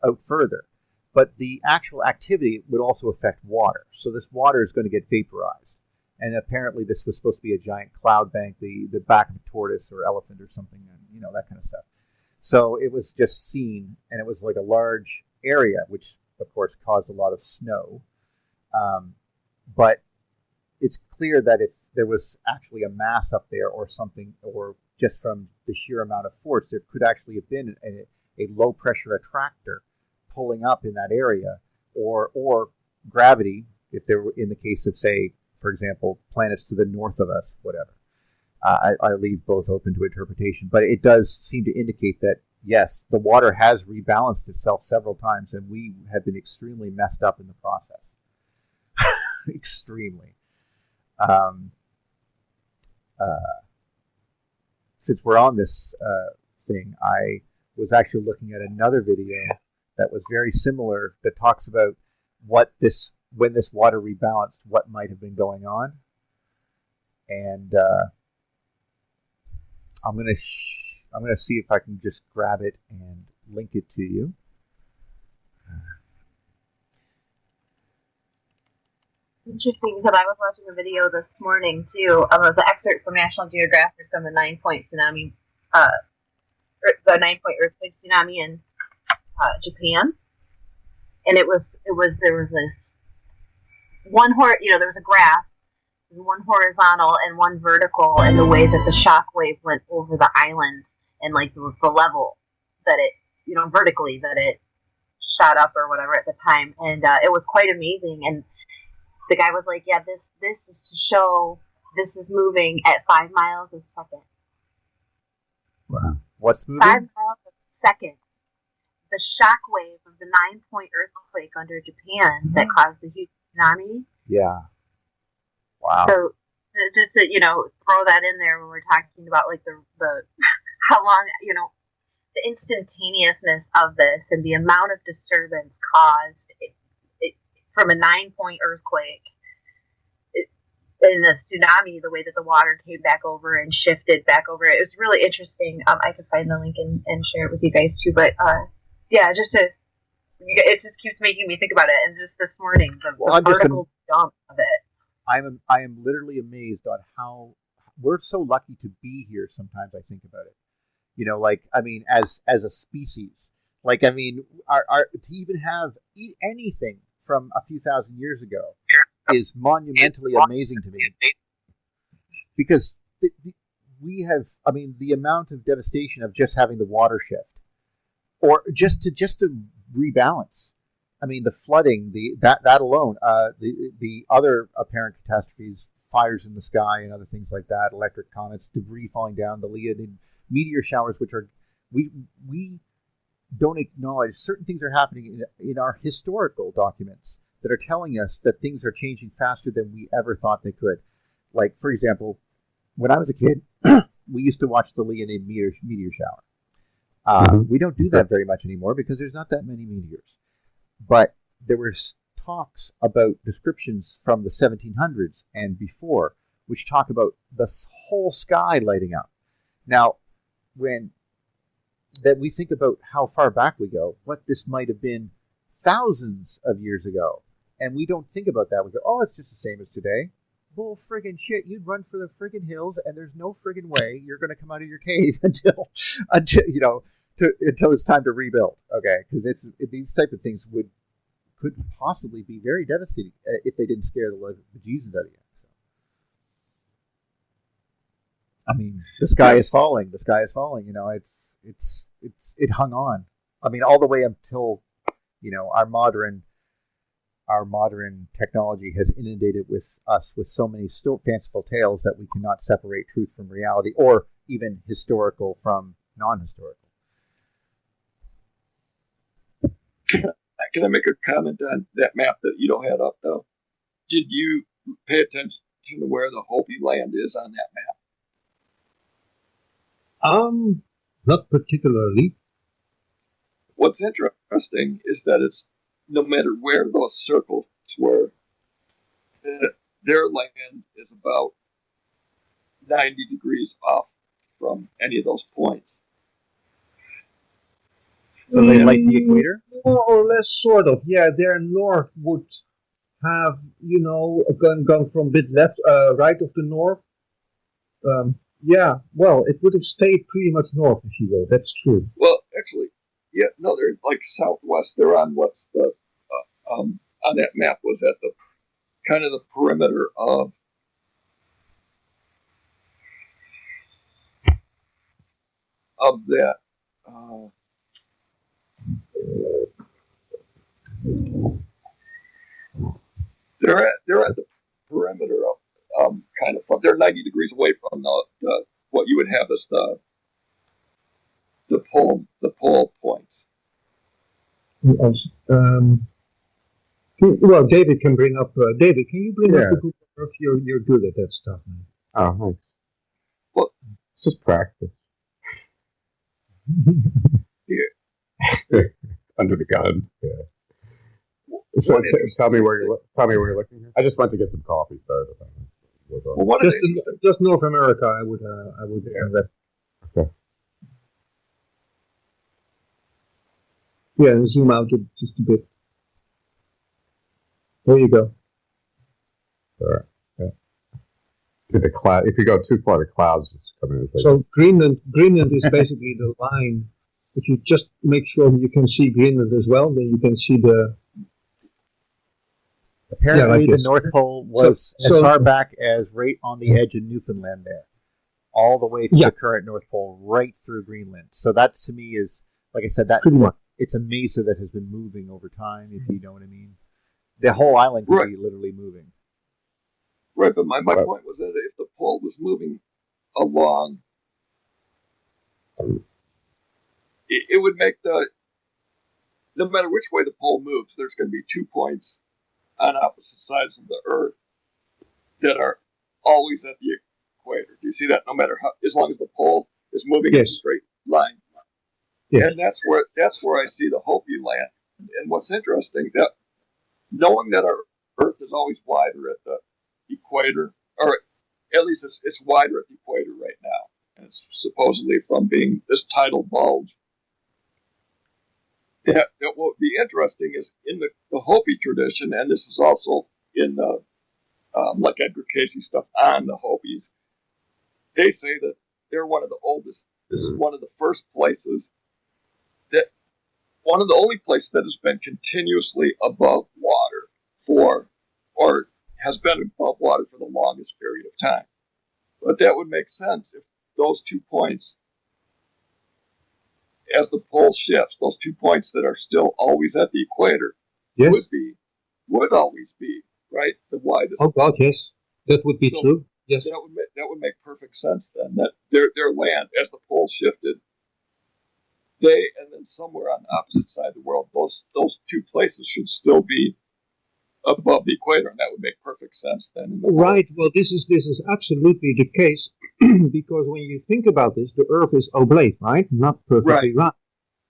out further. But the actual activity would also affect water. So this water is going to get vaporized. And apparently this was supposed to be a giant cloud bank, the back of a tortoise or elephant or something, and that kind of stuff. So it was just seen, and it was like a large area, which of course caused a lot of snow. But it's clear that if there was actually a mass up there or something, or just from the sheer amount of force, there could actually have been a low pressure attractor pulling up in that area, or gravity, if there were, in the case of, say, for example, planets to the north of us, whatever. I leave both open to interpretation, but it does seem to indicate that, yes, the water has rebalanced itself several times, and we have been extremely messed up in the process. Extremely. Since we're on this thing, I was actually looking at another video that was very similar, that talks about when this water rebalanced, what might have been going on. And I'm gonna see if I can just grab it and link it to you. Interesting, because I was watching a video this morning too. It was an excerpt from National Geographic from the 9-point tsunami, the 9-point earthquake tsunami in Japan, and there was this one there was a graph, one horizontal and one vertical, and the way that the shock wave went over the island and like the level that it, vertically that it shot up or whatever at the time, and it was quite amazing. And the guy was like, "Yeah, this is to show this is moving at 5 miles a second." Wow, what's moving? 5 miles a second. The shock wave of the 9-point earthquake under Japan that caused the huge tsunami. Yeah. Wow. So just to, throw that in there when we're talking about like the how long, the instantaneousness of this and the amount of disturbance caused from a 9-point earthquake and the tsunami, the way that the water came back over and shifted back over. It was really interesting. I could find the link and share it with you guys too. But it just keeps making me think about it. And just this morning, the vertical jump of it. I am literally amazed on how we're so lucky to be here. Sometimes I think about it, as a species, our to even have anything from a few thousand years ago is monumentally amazing to me, because we have, the amount of devastation of just having the water shift, or just to rebalance. The flooding, that alone, the other apparent catastrophes, fires in the sky and other things like that, electric comets, debris falling down, the Leonid meteor showers, which are, we don't acknowledge certain things are happening in our historical documents that are telling us that things are changing faster than we ever thought they could. Like, for example, when I was a kid, we used to watch the Leonid meteor shower. We don't do that very much anymore because there's not that many meteors. But there were talks about descriptions from the 1700s and before, which talk about the whole sky lighting up. Now, when we think about how far back we go, what this might have been thousands of years ago, and we don't think about that. We go, "Oh, it's just the same as today." Bull friggin' shit! You'd run for the friggin' hills, and there's no friggin' way you're going to come out of your cave until it's time to rebuild. Okay, because these type of things could possibly be very devastating if they didn't scare the bejesus out of you. So. The sky is falling. The sky is falling. It hung on. All the way until our modern technology has inundated us with so many fanciful tales that we cannot separate truth from reality, or even historical from non-historical. Can I make a comment on that map that you don't have up, though? Did you pay attention to where the Hopi land is on that map? Not particularly. What's interesting is that it's, no matter where those circles were, their land is about 90 degrees off from any of those points. So they like the equator? More or less, sort of. Yeah, their north would have, gone from a bit right of the north. It would have stayed pretty much north, if you will. That's true. Well, actually, they're like southwest. They're on what's the on that map was at the kind of the perimeter of of that. They're at the perimeter of kind of. They're 90 degrees away from the what you would have as the pole points. Yes. Well, David can bring up. David, can you bring up the Google Earth? You're good at that stuff, man. Oh, thanks. Well, it's just practice. Yeah. Under the gun. Yeah. So tell me where you're looking here. I just went to get some coffee. Sorry about that. Well, just North America. I would. Yeah. Okay. Yeah, and zoom out just a bit. There you go. Sorry. Yeah. The cloud. If you go too far, the clouds just come in. So Greenland is basically the line. If you just make sure you can see Greenland as well, then you can see the. Apparently, the North Pole was as far back as right on the edge of Newfoundland there, all the way to the current North Pole, right through Greenland. So that, to me, is, like I said, that it's a mesa that has been moving over time, if you know what I mean. The whole island could be literally moving. Right, but my point was that if the pole was moving along, it would make no matter which way the pole moves, there's going to be 2 points on opposite sides of the Earth that are always at the equator. Do you see that? No matter how, as long as the pole is moving in a straight line. Yes. And that's where I see the Hopi land. And what's interesting, that knowing that our Earth is always wider at the equator, or at least it's wider at the equator right now, and it's supposedly from being this tidal bulge. That what would be interesting is in the Hopi tradition, and this is also in the like Edgar Casey stuff on the Hopis. They say that they're one of the oldest. This is one of the first places one of the only places that has been continuously above water or has been above water for the longest period of time. But that would make sense if those 2 points, as the pole shifts, those 2 points that are still always at the equator would always be, right, the widest. Oh God, yes, that would be true. Yes, that would make perfect sense then. That their land, as the pole shifted, and then somewhere on the opposite side of the world, those 2 places should still be above the equator, and that would make perfect sense then. Right. Well, this is absolutely the case because when you think about this, the Earth is oblate, right? Not perfectly round.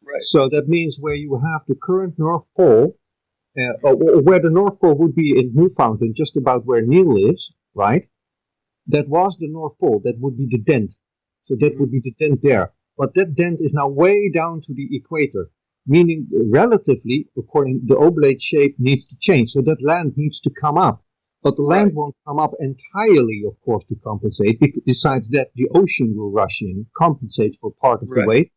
Right. So that means where you have the current North Pole, or where the North Pole would be in Newfoundland, just about where Neil lives, right? That was the North Pole. That would be the dent. So that would be the dent there. But that dent is now way down to the equator, meaning relatively, according the oblate shape needs to change. So that land needs to come up. But the land won't come up entirely, of course, to compensate. Besides that, the ocean will rush in, compensate for part of the weight.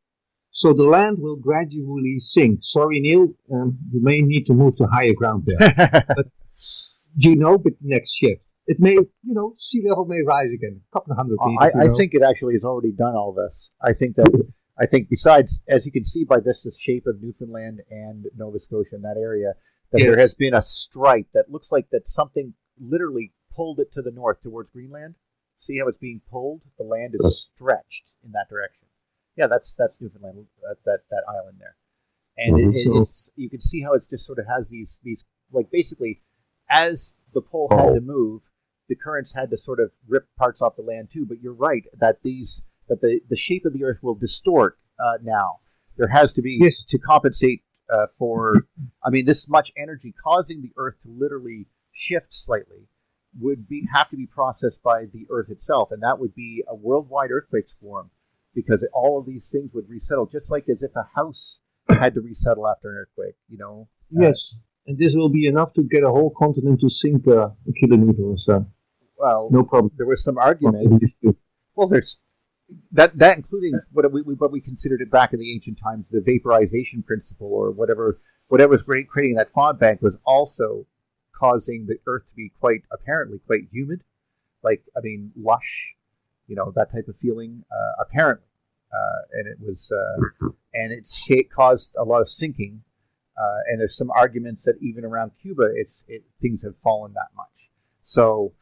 So the land will gradually sink. Sorry, Neil, you may need to move to higher ground there. But but next shift. It may, sea level may rise again, a couple of 100 feet. I think it actually has already done all this. I think besides, as you can see by this shape of Newfoundland and Nova Scotia in that area, that there has been a stripe that looks like that something literally pulled it to the north towards Greenland. See how it's being pulled? The land is stretched in that direction. Yeah, that's Newfoundland. That's that island there, and it's you can see how it's just sort of has these like basically as the pole had to move, the currents had to sort of rip parts off the land too. But you're right that the shape of the Earth will distort now. There has to be to compensate for. I mean, this much energy causing the Earth to literally shift slightly would have to be processed by the Earth itself, and that would be a worldwide earthquake swarm because all of these things would resettle, just like as if a house had to resettle after an earthquake. Yes. And this will be enough to get a whole continent to sink a kilometer or so. Well, no problem. There was some argument. Well, there's that including what we considered it back in the ancient times, the vaporization principle, or whatever was creating that fog bank was also causing the Earth to be apparently quite humid, lush, that type of feeling. Apparently, and it was and it's caused a lot of sinking. And there's some arguments that even around Cuba, things have fallen that much. So,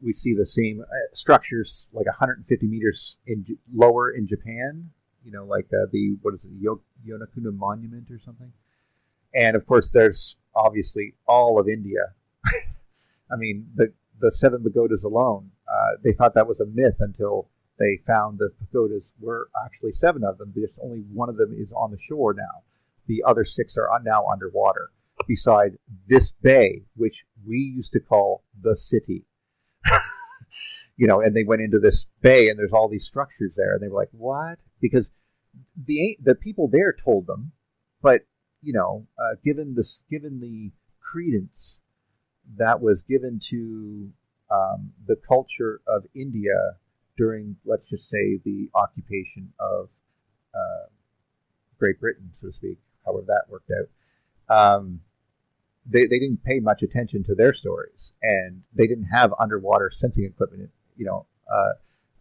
we see the same structures like 150 meters lower in Japan. Like the Yonakuna Monument or something. And of course, there's obviously all of India. I mean, the 7 pagodas alone. They thought that was a myth until they found the pagodas were actually 7 of them. Just only one of them is on the shore now. The other 6 are now underwater, beside this bay, which we used to call the city. And they went into this bay, and there's all these structures there, and they were like, "What?" Because the people there told them, but given the credence that was given to the culture of India during, let's just say, the occupation of Great Britain, so to speak, however that worked out, they didn't pay much attention to their stories, and they didn't have underwater sensing equipment.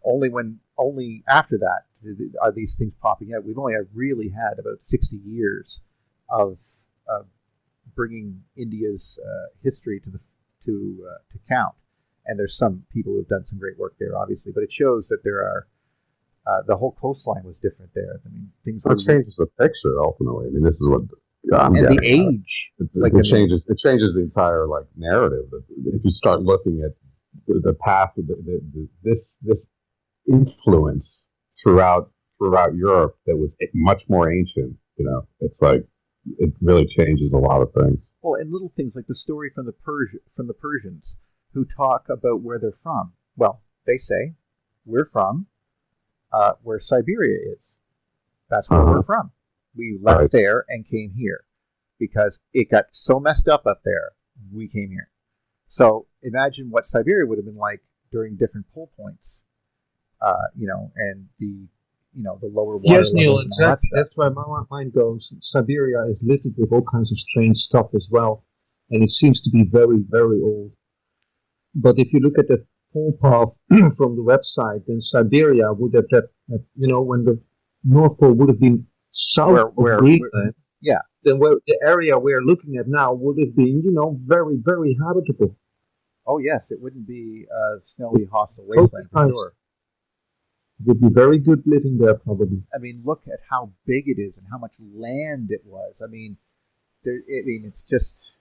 Only after that are these things popping out. We've only really had about 60 years of bringing India's history to count. And there's some people who've done some great work there, obviously, but it shows that there are the whole coastline was different there. I mean, things were changes the picture ultimately. I mean, this is what and the age, it changes the entire narrative. If you start looking at the path of this influence throughout Europe that was much more ancient, it's like it really changes a lot of things. Well, and little things like the story from the Persians who talk about where they're from. Well, they say we're from where Siberia is. That's where we're from. We left there and came here because it got so messed up there. We came here. So imagine what Siberia would have been like during different pole points, and the lower water yes, Neil, levels. Exactly. That's where my mind goes. Siberia is littered with all kinds of strange stuff as well, and it seems to be very, very old. But if you look at the pole path from the website, then Siberia would have when the North Pole would have been south of Greenland. Yeah. Then the area we're looking at now would have been, very, very habitable. Oh yes, it wouldn't be a snowy, hostile wasteland for sure. It would be very good living there, probably. I mean, look at how big it is and how much land it was. I mean, it's just.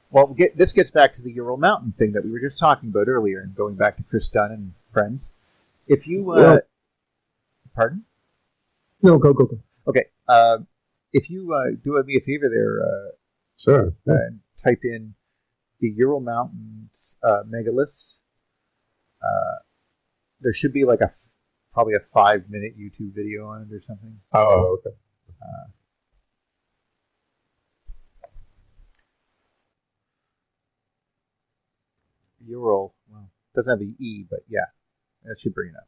Well, this gets back to the Ural Mountain thing that we were just talking about earlier, and going back to Chris Dunn and friends. If you, pardon? No, go. Okay. If you do me a favor there, sure, and type in the Ural Mountains megaliths. There should be probably a 5-minute YouTube video on it or something. Oh, okay. Ural, well, doesn't have the E, but yeah, that should bring it up.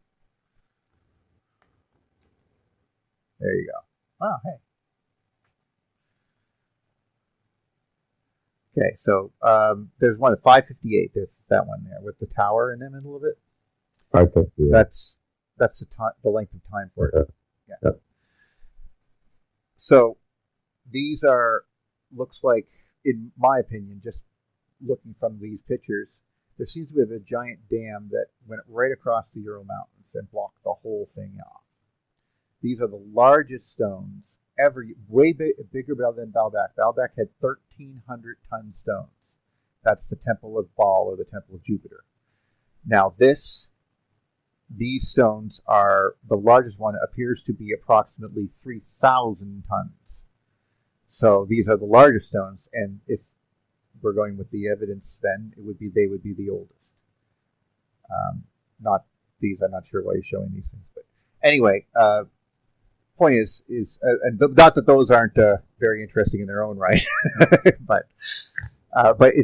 There you go. Oh, hey. Okay, so there's one at 558. There's that one there with the tower in the middle of it. 558. That's the length of time for it. Okay. Yeah. Yep. So these looks like, in my opinion, just looking from these pictures, there seems to be a giant dam that went right across the Ural Mountains and blocked the whole thing off. These are the largest stones ever, way bigger than Baalbek. Baalbek had 1,300-ton stones. That's the Temple of Baal or the Temple of Jupiter. Now these stones are, the largest one appears to be approximately 3,000 tons. So these are the largest stones, and if we're going with the evidence, then they would be the oldest. Not these. I'm not sure why he's showing these things, but anyway, point is, and not that those aren't very interesting in their own right, but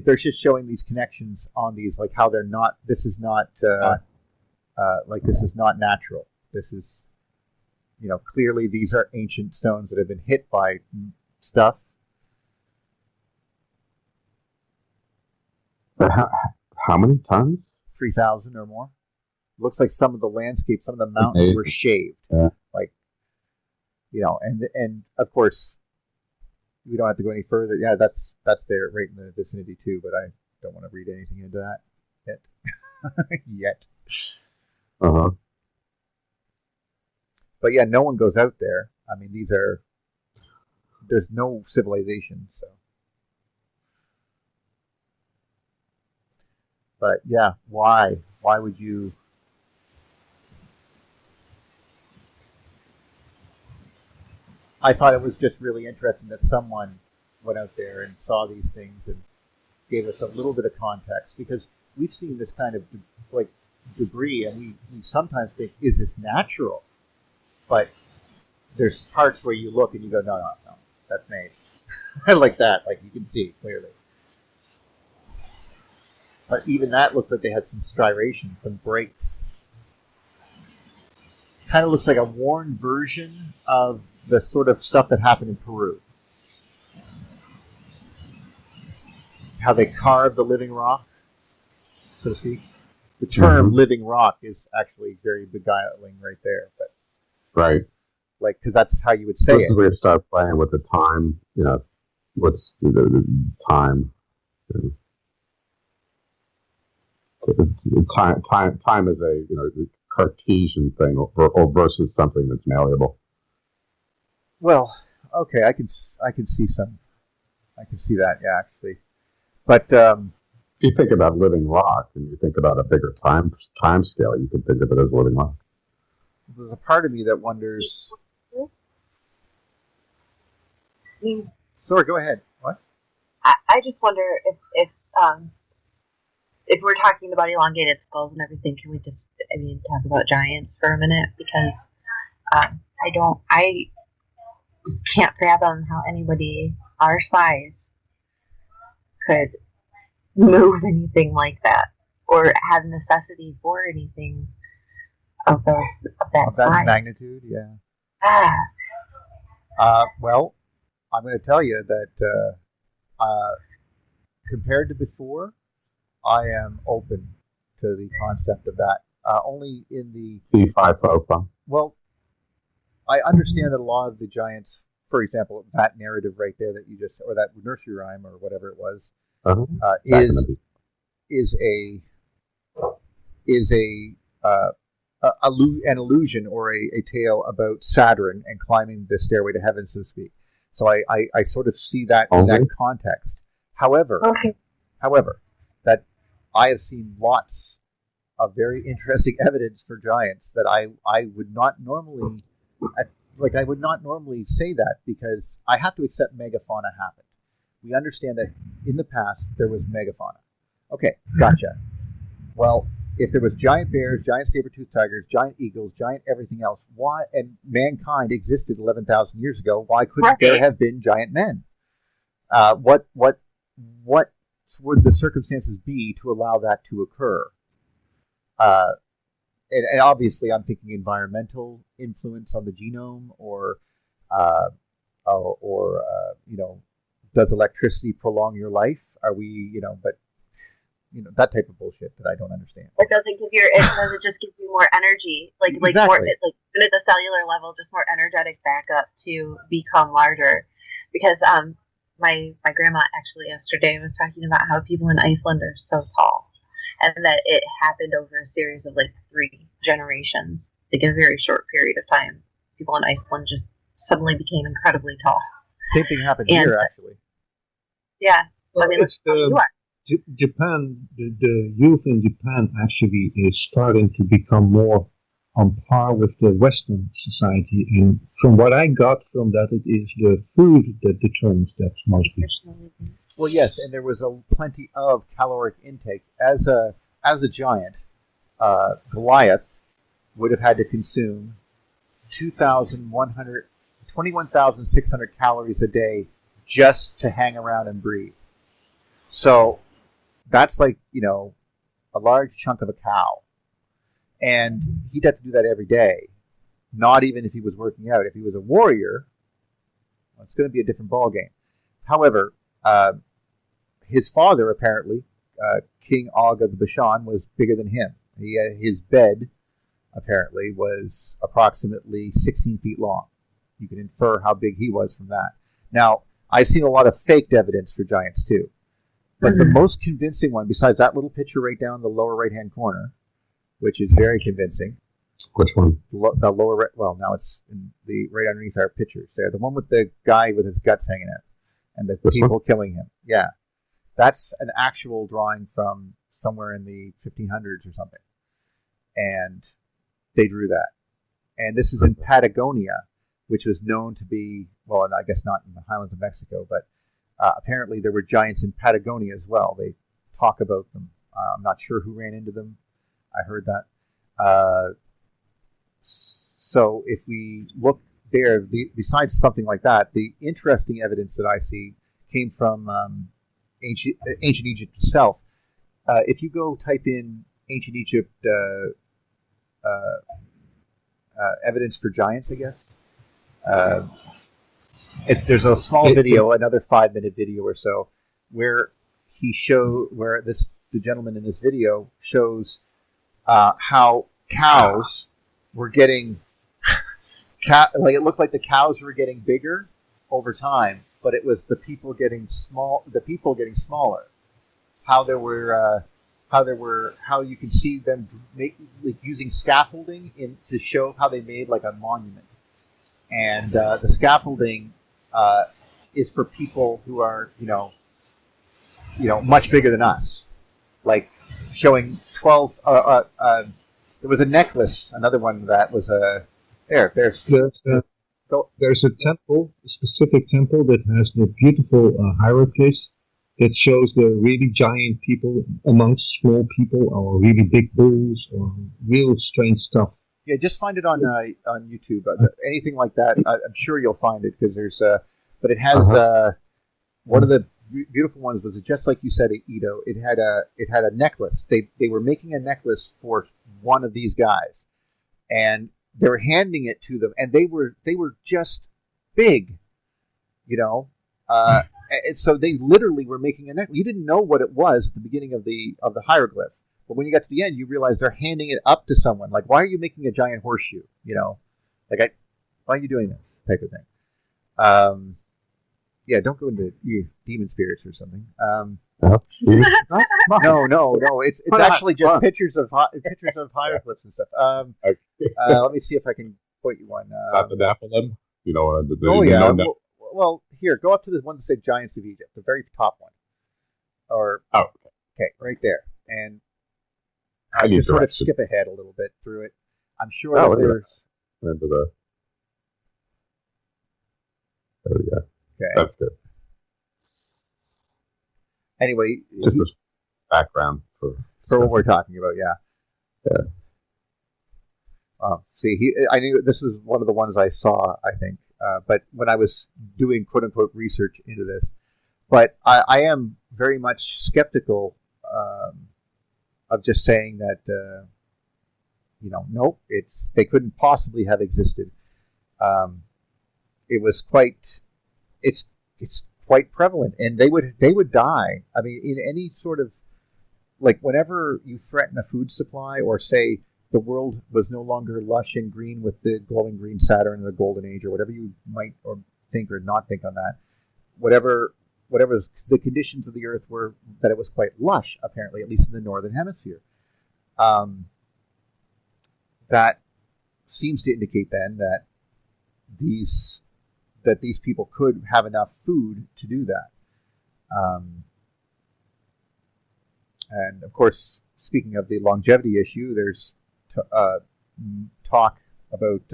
they're just showing these connections on these, like how they're not. This is not this is not natural. This is, clearly these are ancient stones that have been hit by stuff. How many tons? 3,000 or more. looks like some of the landscape, some of the mountains were shaved. Yeah. Like, and of course, we don't have to go any further. Yeah, that's there right in the vicinity too, but I don't want to read anything into that yet. Uh-huh. But yeah, no one goes out there. I mean, there's no civilization, so. But yeah, why? Why would you? I thought it was just really interesting that someone went out there and saw these things and gave us a little bit of context, because we've seen this kind of debris, and we sometimes think, is this natural? But there's parts where you look and you go, no, that's made. Like that, like you can see clearly. But even that looks like they had some striations, some breaks. Kind of looks like a worn version of the sort of stuff that happened in Peru. How they carved the living rock, so to speak. The term living rock is actually very beguiling right there. But right. Like, because that's how you would say this is where you start playing with the time, what's the time. Time is a Cartesian thing, or versus something that's malleable. Well, okay, I can see that, yeah, actually. But you think about living rock, and you think about a bigger time scale, you can think of it as living rock. There's a part of me that wonders. Sorry, go ahead. What? I just wonder if we're talking about elongated skulls and everything, can we just, talk about giants for a minute? Because I just can't fathom how anybody our size could move anything like that, or have necessity for anything of that size. Magnitude, yeah. Ah. Well, I'm going to tell you that compared to before, I am open to the concept of that. Only in the P5 well, I understand that a lot of the giants, for example, that narrative right there that you just, or that nursery rhyme or whatever it was, is an illusion or a tale about Saturn and climbing the stairway to heaven, so to speak. So I sort of see that in that context. However, that I have seen lots of very interesting evidence for giants that I would not normally, I would not normally say that, because I have to accept megafauna happened. We understand that in the past there was megafauna. Okay, gotcha. Well, if there was giant bears, giant saber-toothed tigers, giant eagles, giant everything else, why, and mankind existed 11,000 years ago, why couldn't there have been giant men? What would the circumstances be to allow that to occur? And obviously, I'm thinking environmental influence on the genome, or does electricity prolong your life? Are we, but that type of bullshit that I don't understand. It doesn't give does it just give you more energy, exactly. More, even at the cellular level, just more energetic backup to become larger. Because my grandma actually yesterday was talking about how people in Iceland are so tall, and that it happened over a series of 3 generations, in a very short period of time. People in Iceland just suddenly became incredibly tall. Same thing happened here, actually. Yeah, well, Japan, the youth in Japan actually is starting to become more on par with the Western society, and from what I got from that, it is the food that determines that mostly. Well, yes, and there was plenty of caloric intake. As a giant, Goliath would have had to consume 21,600 calories a day just to hang around and breathe. So that's a large chunk of a cow. And he'd have to do that every day, not even if he was working out. If he was a warrior, well, it's going to be a different ballgame. However, his father, apparently, King Og of the Bashan, was bigger than him. His bed, apparently, was approximately 16 feet long. You can infer how big he was from that. Now, I've seen a lot of faked evidence for giants, too. But the most convincing one, besides that little picture right down in the lower right-hand corner, which is very convincing. Which one? The lower right, well, now it's in the right underneath our pictures there. The one with the guy with his guts hanging out and the people killing him. Yeah. That's an actual drawing from somewhere in the 1500s or something. And they drew that. And this is in Patagonia, which was known to be, well, and I guess not in the highlands of Mexico, but apparently there were giants in Patagonia as well. They talk about them. I'm not sure who ran into them. I heard that. So if we look there, besides something like that, the interesting evidence that I see came from ancient Egypt itself. If you go type in ancient Egypt evidence for giants, I guess, there's a small video, another 5-minute video or so, where the gentleman in this video shows how cows were getting like it looked like the cows were getting bigger over time, but it was the people getting smaller. How you can see them using scaffolding to show how they made like a monument, and the scaffolding is for people who are much bigger than us, like showing 12. There was a necklace, another one that was there's a temple, a specific temple that has the beautiful hieroglyphs that shows the really giant people amongst small people, or really big bulls, or real strange stuff. Yeah, just find it on YouTube. Anything like that, I'm sure you'll find it, because there's but it has one of the beautiful ones was just like you said, Ito. It had a necklace. They were making a necklace for one of these guys, and they were handing it to them, and they were just big, and so they literally were making a necklace. You didn't know what it was at the beginning of the hieroglyph, but when you got to the end, you realize they're handing it up to someone. Like, why are you making a giant horseshoe? Why are you doing this type of thing? Yeah, don't go into demon spirits or something. No. It's actually just pictures of hieroglyphs and stuff. Let me see if I can point you one. The Nephilim? Oh yeah. Well, here, go up to the one that said Giants of Egypt, the very top one. Okay, right there, and I just sort of skip ahead a little bit through it. I'm sure that there's. There we go. Okay. That's good. Anyway, just as background for what we're talking about, yeah. See, I knew this is one of the ones I saw, I think, but when I was doing "quote unquote" research into this, but I am very much skeptical of just saying that nope, they couldn't possibly have existed. It was quite. It's quite prevalent, and they would die. I mean, in any sort of, like, whenever you threaten a food supply, or say the world was no longer lush and green with the glowing green Saturn and the golden age, or whatever you might or think or not think on that, whatever the conditions of the earth were, that it was quite lush, apparently, at least in the northern hemisphere. That seems to indicate then that these people could have enough food to do that. And of course, speaking of the longevity issue, there's talk about,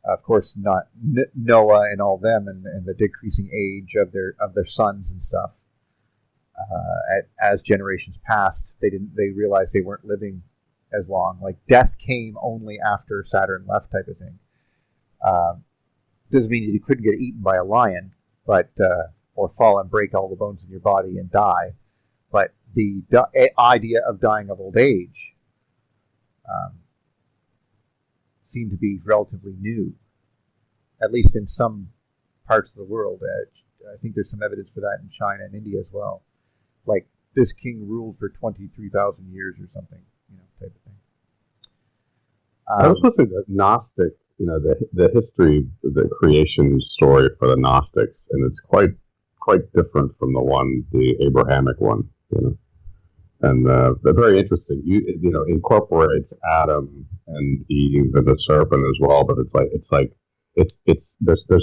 of course, not Noah and all them, and the decreasing age of their sons and stuff. As generations passed, they realized they weren't living as long. Like, death came only after Saturn left, type of thing. Doesn't mean you couldn't get eaten by a lion, but or fall and break all the bones in your body and die. But the idea of dying of old age seemed to be relatively new, at least in some parts of the world. I think there's some evidence for that in China and India as well. Like, this king ruled for 23,000 years or something. type of thing. I was listening to Gnostic, the history, the creation story for the Gnostics, and it's quite different from the Abrahamic one, And they're very interesting. Incorporates Adam and Eve and the serpent as well, but there's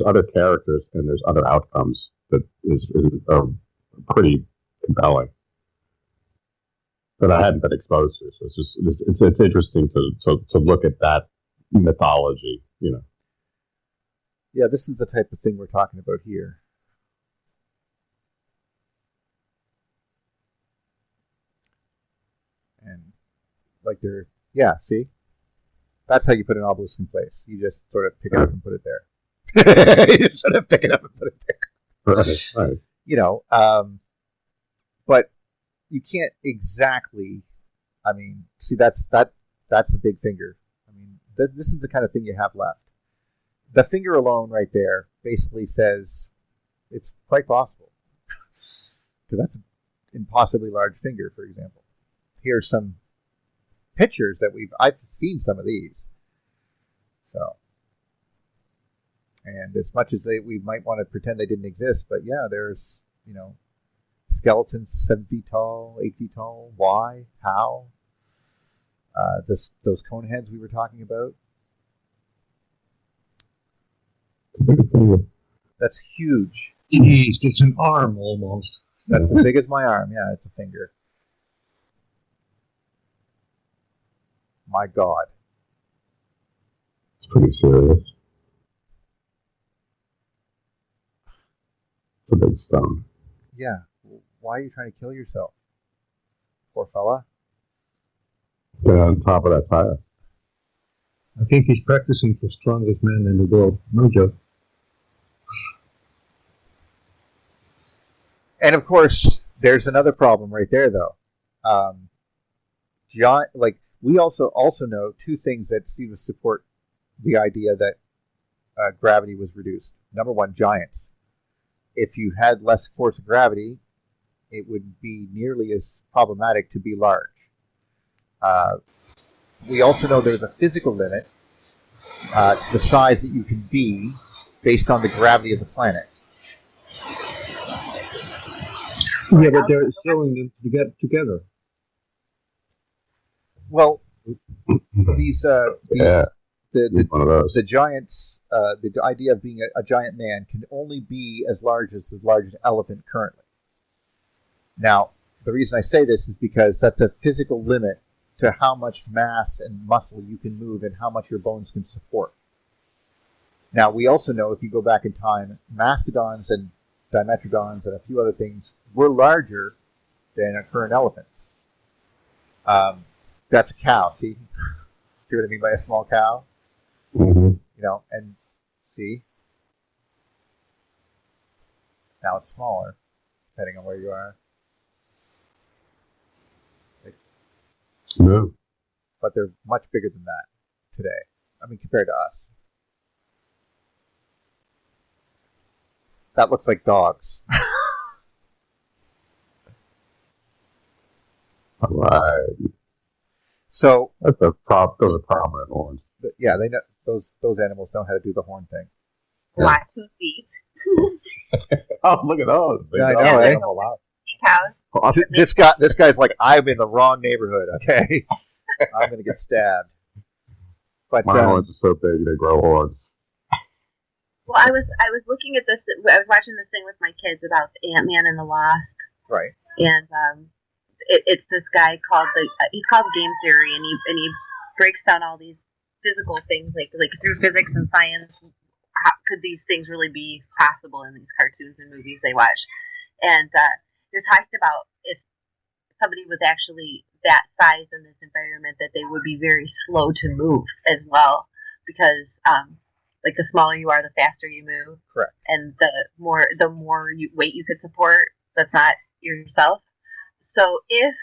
other characters and there's other outcomes that are pretty compelling that I hadn't been exposed to. So it's interesting to look at that mythology, Yeah, this is the type of thing we're talking about here. And see? That's how you put an obelisk in place. You just sort of pick it up and put it there. You just sort of pick it up and put it there. Right. But you can't exactly, see, that's a big finger. This is the kind of thing you have left. The finger alone right there basically says it's quite possible. Because that's an impossibly large finger, for example. Here's some pictures that I've seen some of these. So, and as much as we might want to pretend they didn't exist, but yeah, there's, skeletons 7 feet tall, 8 feet tall. Why? How? Those cone heads we were talking about. That's huge. Jeez, it's an arm almost. That's as big as my arm. Yeah, it's a finger. My God. It's pretty serious. It's a big stone. Yeah. Why are you trying to kill yourself? Poor fella. Get on top of that tire. I think he's practicing for strongest man in the world. No joke. And of course, there's another problem right there, though. We also know two things that seem to support the idea that gravity was reduced. Number one, giants. If you had less force of gravity, it would be nearly as problematic to be large. We also know there's a physical limit to the size that you can be based on the gravity of the planet. Yeah, but they're showing them to get together. Well, these one of those. the giants, the idea of being a giant man can only be as large as the largest elephant currently. Now, the reason I say this is because that's a physical limit to how much mass and muscle you can move and how much your bones can support. Now, we also know, if you go back in time, mastodons and dimetrodons and a few other things were larger than our current elephants. That's a cow, see? See what I mean by a small cow? Mm-hmm. And see? Now it's smaller, depending on where you are. No. But they're much bigger than that today. Compared to us. That looks like dogs. All right. So those are prominent ones. Yeah, they know those animals know how to do the horn thing. Watusis. Oh, look at those! Yeah, I know, eh? Cows. This guy's like, I'm in the wrong neighborhood. Okay, I'm gonna get stabbed. But my horns are so big they grow horns. Well, I was looking at this. I was watching this thing with my kids about the Ant-Man and the Wasp. Right. And it's this guy he's called Game Theory, and he breaks down all these physical things, like through physics and science. How could these things really be possible in these cartoons and movies they watch? And they talked about if somebody was actually that size in this environment, that they would be very slow to move as well, because the smaller you are, the faster you move. Correct. And the more weight you could support, that's not yourself. So if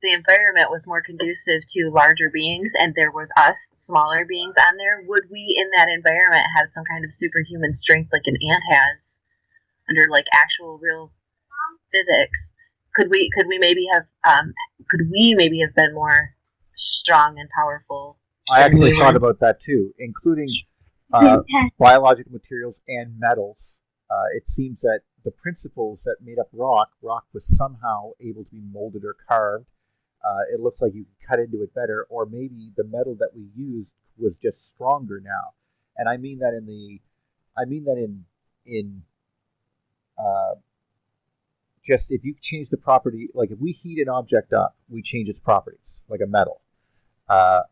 the environment was more conducive to larger beings and there was us, smaller beings on there, would we in that environment have some kind of superhuman strength like an ant has under actual real physics? could we maybe have been more strong and powerful? I actually thought about that too, including biological materials and metals. It seems that the principles that made up rock was somehow able to be molded or carved. It looks like you could cut into it better, or maybe the metal that we used was just stronger now. And I mean that in just if you change the property, like if we heat an object up, we change its properties, like a metal, and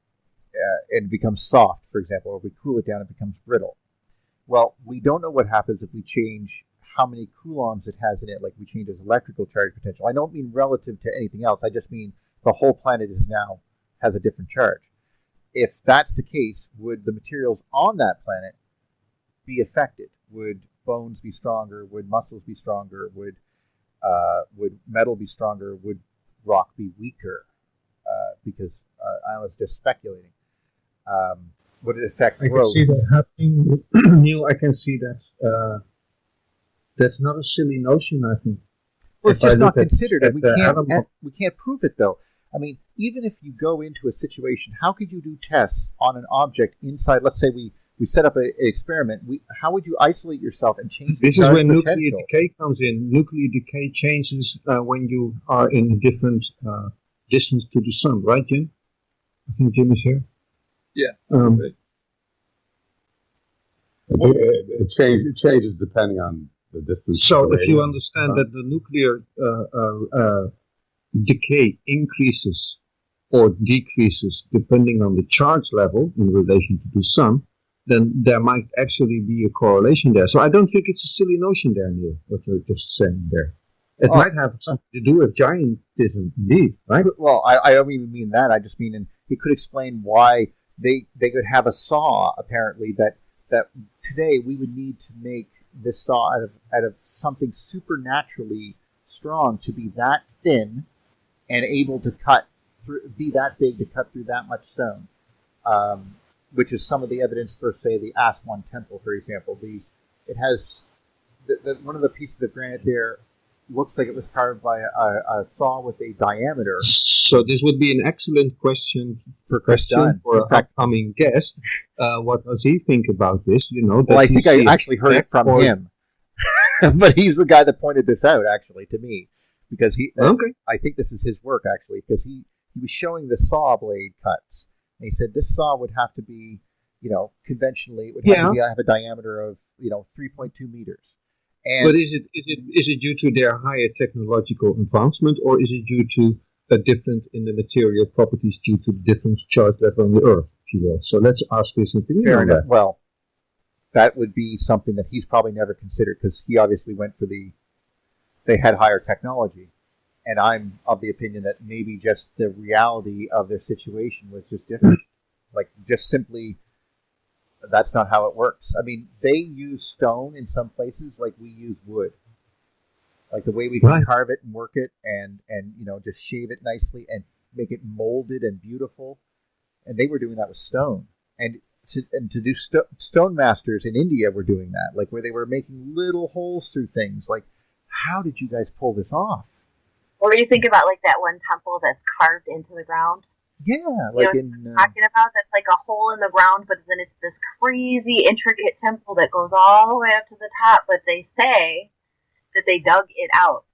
it becomes soft, for example, or if we cool it down, it becomes brittle. Well, we don't know what happens if we change how many coulombs it has in it, like we change its electrical charge potential. I don't mean relative to anything else. I just mean the whole planet has a different charge. If that's the case, would the materials on that planet be affected? Would bones be stronger? Would muscles be stronger? Would metal be stronger? Would rock be weaker? Because I was just speculating. Would it affect growth? I can see that happening, Neil. I can see that. That's not a silly notion, I think. Well, it's just not considered, and we can't prove it, though. I mean, even if you go into a situation, how could you do tests on an object inside? Let's say we set up an experiment. How would you isolate yourself and change the This is when nuclear decay comes in. Nuclear decay changes when you are in a different distance to the sun, right, Jim? I think Jim is here. Yeah. Right. It changes depending on the distance. So if you understand that the nuclear decay increases or decreases depending on the charge level in relation to the sun, then there might actually be a correlation there. So I don't think it's a silly notion there, Neil, what you're just saying there. It might have something to do with giantism, indeed, right? Well, I don't even mean that. I just mean he could explain why they could have a saw, apparently, that today we would need to make this saw out of something supernaturally strong to be that thin and able to be that big to cut through that much stone, which is some of the evidence for, say, the Aswan Temple, for example. It has one of the pieces of granite there looks like it was carved by a saw with a diameter. So this would be an excellent question for Chris Dunn, for our upcoming guest. What does he think about this? Well, I think I actually heard it from him, but he's the guy that pointed this out, actually, to me, because I think this is his work, actually, because he was showing the saw blade cuts, and he said this saw would have to be, conventionally, it would have to have a diameter of 3.2 meters. But is it due to their higher technological advancement, or is it due to a difference in the material properties due to the different charge level on the Earth, if you will? So let's ask his opinion. Fair enough. Well, that would be something that he's probably never considered, because he obviously went for they had higher technology. And I'm of the opinion that maybe just the reality of their situation was just different. Like, just simply, that's not how it works. I mean, they use stone in some places like we use wood. Like the way we can carve it and work it and just shave it nicely and make it molded and beautiful. And they were doing that with stone. And to do stone masters in India were doing that, like where they were making little holes through things. Like, how did you guys pull this off? Or you think about like that one temple that's carved into the ground. Yeah, like talking about that's like a hole in the ground, but then it's this crazy intricate temple that goes all the way up to the top. But they say that they dug it out.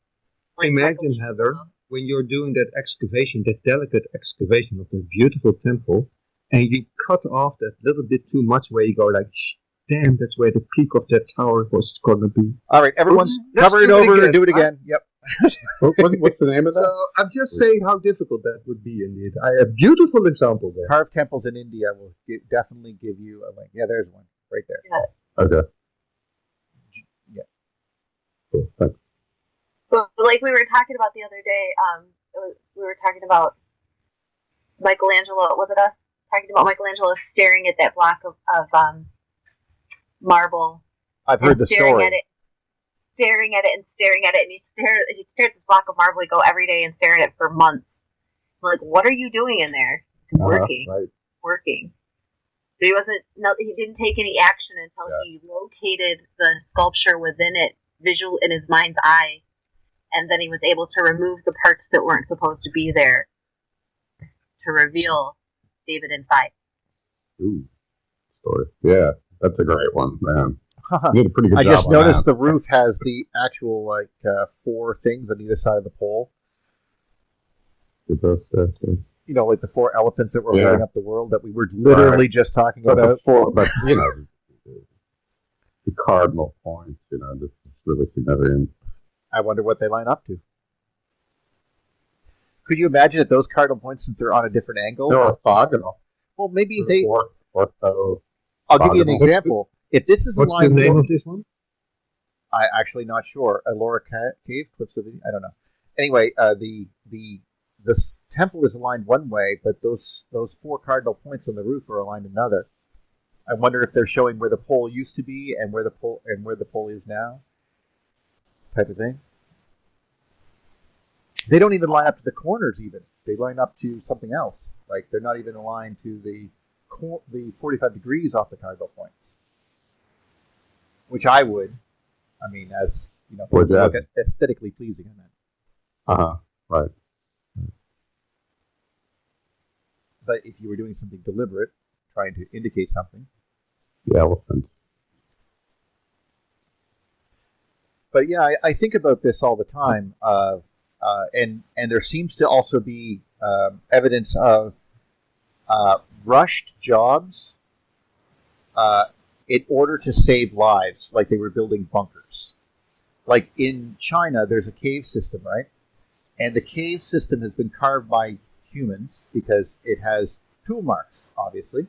Like imagine, Heather, when you're doing that excavation, that delicate excavation of that beautiful temple, and you cut off that little bit too much, where you go like, damn, that's where the peak of that tower was going to be. All right, everyone, cover it over and do it again. Yep. What's the name of that? I'm just saying how difficult that would be indeed. A beautiful example there. Carved temples in India will definitely give you a link. Yeah, there's one right there. Yeah. Okay. Yeah. Cool. Thanks. Well, like we were talking about the other day, we were talking about Michelangelo. Was it us talking about Michelangelo staring at that block of marble? I've heard the story. Staring at it, and he stared at this block of marble. He'd go every day and stare at it for months. I'm like, what are you doing in there? Working. But he didn't take any action until he located the sculpture within it, visual in his mind's eye, and then he was able to remove the parts that weren't supposed to be there to reveal David inside. Ooh, story. Yeah, that's a great one, man. You did a pretty good I job just on noticed that. the roof has the actual 4 things on either side of the pole. It does that, too. You know, like the 4 elephants that were Yeah. holding up the world that we were literally just talking But about. The cardinal points, that's really significant. I wonder what they line up to. Could you imagine that those cardinal points, since they're on a different angle? They're orthogonal. Well, maybe they. Ortho. I'll give you an orthogonal. example. If this is What's the aligned, name of this one? I'm actually not sure. Elora Cave, Cliffs of India. I don't know. Anyway, the temple is aligned one way, but those 4 cardinal points on the roof are aligned another. I wonder if they're showing where the pole used to be and where the pole is now, type of thing. They don't even line up to the corners. Even they line up to something else. Like they're not even aligned to the 45 degrees off the cardinal points, which I would. I mean, as you know, Would you? look at aesthetically pleasing. I meant. Right. But if you were doing something deliberate, trying to indicate something. The elephant. But yeah, I think about this all the time, and there seems to also be evidence of rushed jobs in order to save lives, like they were building bunkers. Like in China, there's a cave system, right? And the cave system has been carved by humans because it has tool marks, obviously.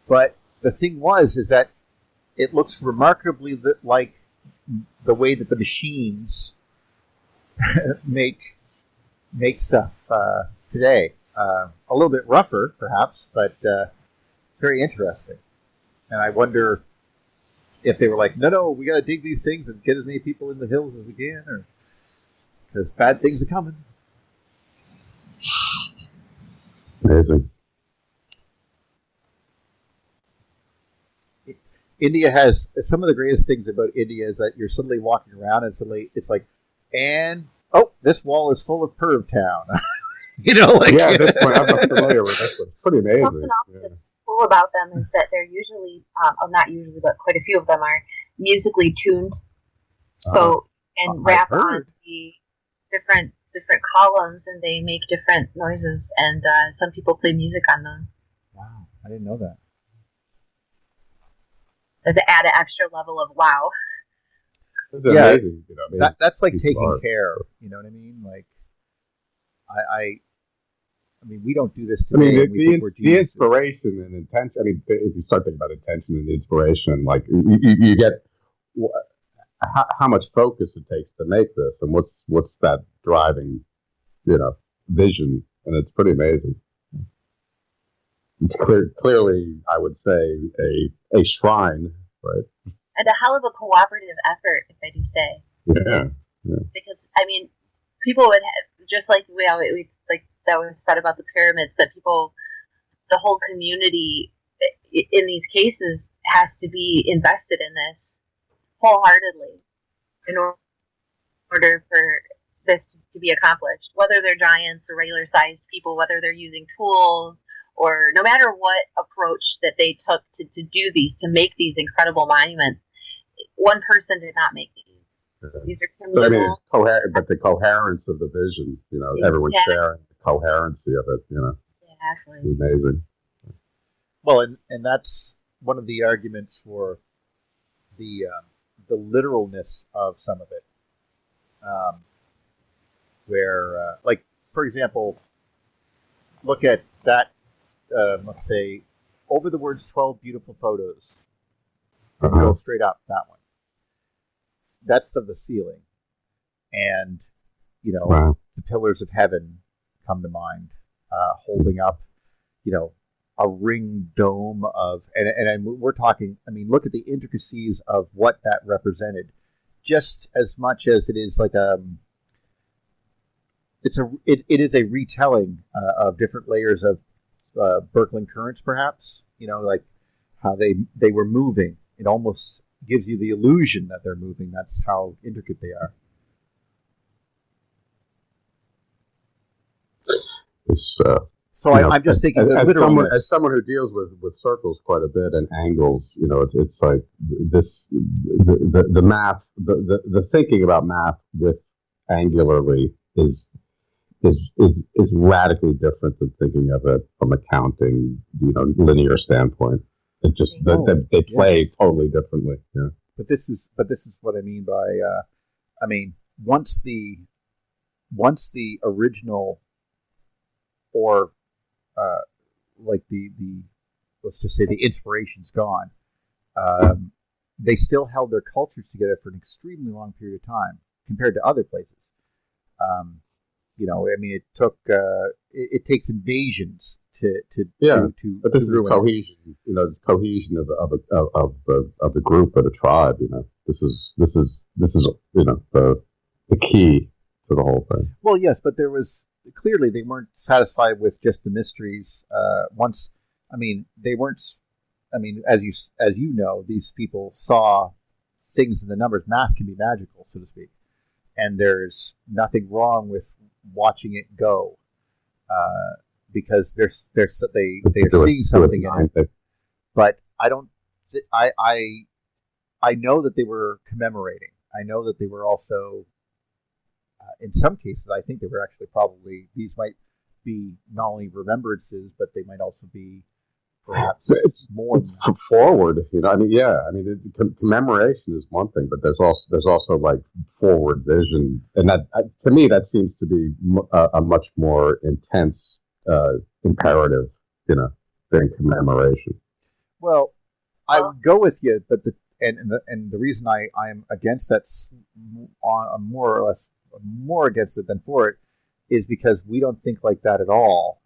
But the thing is that it looks remarkably like the way that the machines make stuff today. A little bit rougher, perhaps, but very interesting. And I wonder if they were like, no, we got to dig these things and get as many people in the hills as we can, or because bad things are coming. Amazing. India has some of the greatest things about India is that you're suddenly walking around and suddenly it's like, and this wall is full of perv town. Yeah, this one I'm not familiar with. This one. It's pretty amazing. Something else that's cool about them is that they're usually, not usually, but quite a few of them are musically tuned. So and wrap on the different columns, and they make different noises. And some people play music on them. Wow, I didn't know that. To add an extra level of wow. It's amazing. That's like taking art. care. You know what I mean? Like, I mean, we don't do this today. I mean, the inspiration and intention. I mean, if you start thinking about intention and inspiration, like you get how much focus it takes to make this, and what's that driving, vision, and it's pretty amazing. It's clearly, I would say, a shrine, right? And a hell of a cooperative effort, if I do say. Yeah. Because I mean, people would have, just like we like that was said about the pyramids, that the whole community in these cases has to be invested in this wholeheartedly in order for this to be accomplished. Whether they're giants or regular sized people, whether they're using tools, or no matter what approach that they took to do these, to make these incredible monuments, one person did not make these. These are communal. But I mean, it's coherent, but the coherence of the vision, everyone sharing the coherency of it, Exactly. It's amazing. Well, and that's one of the arguments for the literalness of some of it, where, like, for example, look at that. Let's say, over the words 12 beautiful photos. Go straight up, that one. That's of the ceiling. And, Wow. the pillars of heaven come to mind, holding up, a ring dome of, and we're talking, I mean, look at the intricacies of what that represented, just as much as it is like it is a retelling of different layers of Birkeland currents, perhaps, like how they were moving. It almost gives you the illusion that they're moving. That's how intricate they are. It's So I'm just thinking the literalness. As someone who deals with circles quite a bit and angles, it's like this the math, the thinking about math with angularly is radically different than thinking of it from a counting, linear standpoint. It just they play totally differently. Yeah. But this is what I mean by once the original or like the let's just say the inspiration's gone, they still held their cultures together for an extremely long period of time compared to other places. It took it takes invasions to but this is cohesion. It's cohesion of the group or the tribe. This is the key to the whole thing. Well, yes, but there was clearly they weren't satisfied with just the mysteries. They weren't. As you know, these people saw things in the numbers. Math can be magical, so to speak, and there's nothing wrong with watching it go, because they're seeing something in it. But I don't. I know that they were commemorating. I know that they were also. In some cases, I think they were actually probably, these might be not only remembrances, but they might also be perhaps more forward. Commemoration is one thing, but there's also like forward vision, and that to me that seems to be a much more intense imperative, than commemoration. Well, I would go with you, but the reason I am against that, more or less. More against it than for it is because we don't think like that at all.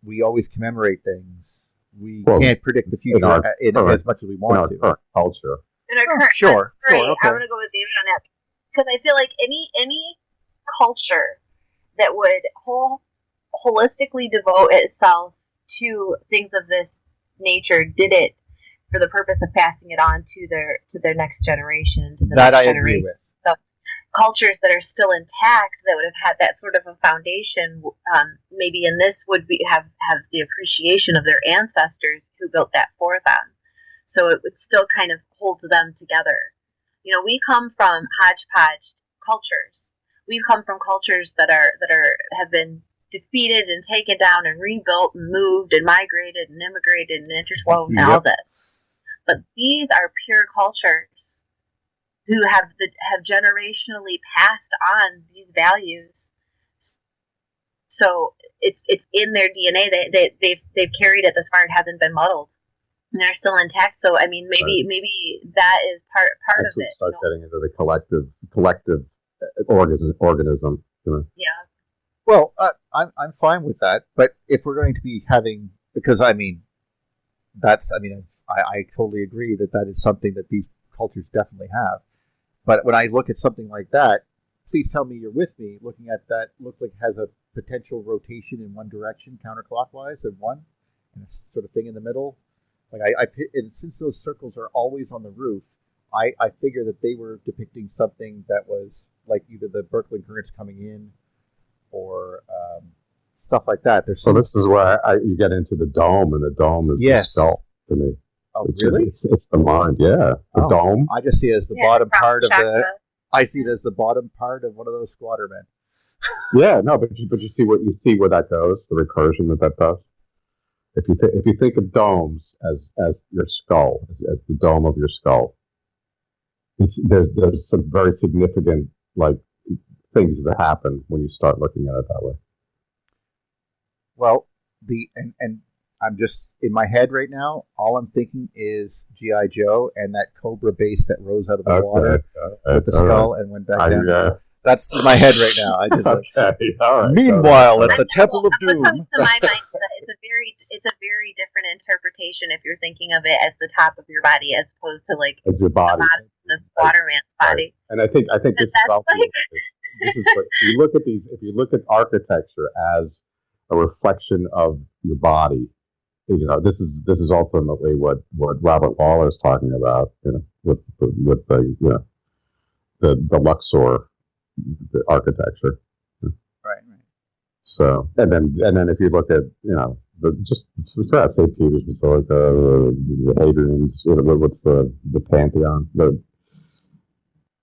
We always commemorate things. We can't predict the future as much as we want to. In our current culture. Sure. Okay. Okay. I'm going to go with David on that because I feel like any culture that would holistically devote itself to things of this nature did it for the purpose of passing it on to their next generation. I agree with. Cultures that are still intact that would have had that sort of a foundation, maybe in this would have the appreciation of their ancestors who built that for them. So it would still kind of hold them together. We come from hodgepodge cultures. We come from cultures that have been defeated and taken down and rebuilt and moved and migrated and immigrated and interwoven all this. But these are pure cultures who have generationally passed on these values, so it's in their DNA. They've carried it this far. It hasn't been muddled, and they're still intact. So maybe that is part of it. Start getting into the collective organism. Yeah. Well, I'm fine with that, but if we're going to be having, because I totally agree that is something that these cultures definitely have. But when I look at something like that, please tell me you're with me. Looking at that, look like it has a potential rotation in one direction, counterclockwise, and a sort of thing in the middle. Like and since those circles are always on the roof, I figure that they were depicting something that was like either the Birkeland currents coming in, or stuff like that. So this is where you get into the dome, and the dome is the skull to me. Oh, really? It's the mind, yeah. The dome. I just see it as the bottom part of I see it as the bottom part of one of those squatter men. Yeah, no, but you see where that goes, the recursion that does. If you think of domes as your skull, as the dome of your skull, there's some very significant things that happen when you start looking at it that way. Well, and I'm just in my head right now. All I'm thinking is G.I. Joe and that cobra base that rose out of the water with the skull and went back down. That's in my head right now. I just all right. Meanwhile, at the Temple of Doom, what comes to my mind is that it's a very different interpretation if you're thinking of it as the top of your body as opposed to as your body, the squatter man's body. Right. And I think this is this is what you look at these. If you look at architecture as a reflection of your body. This is ultimately what Robert Waller is talking about, with the the Luxor, the architecture. Right. So, and then if you look at, St. Peter's Basilica, the Hadrian's, what's the Pantheon,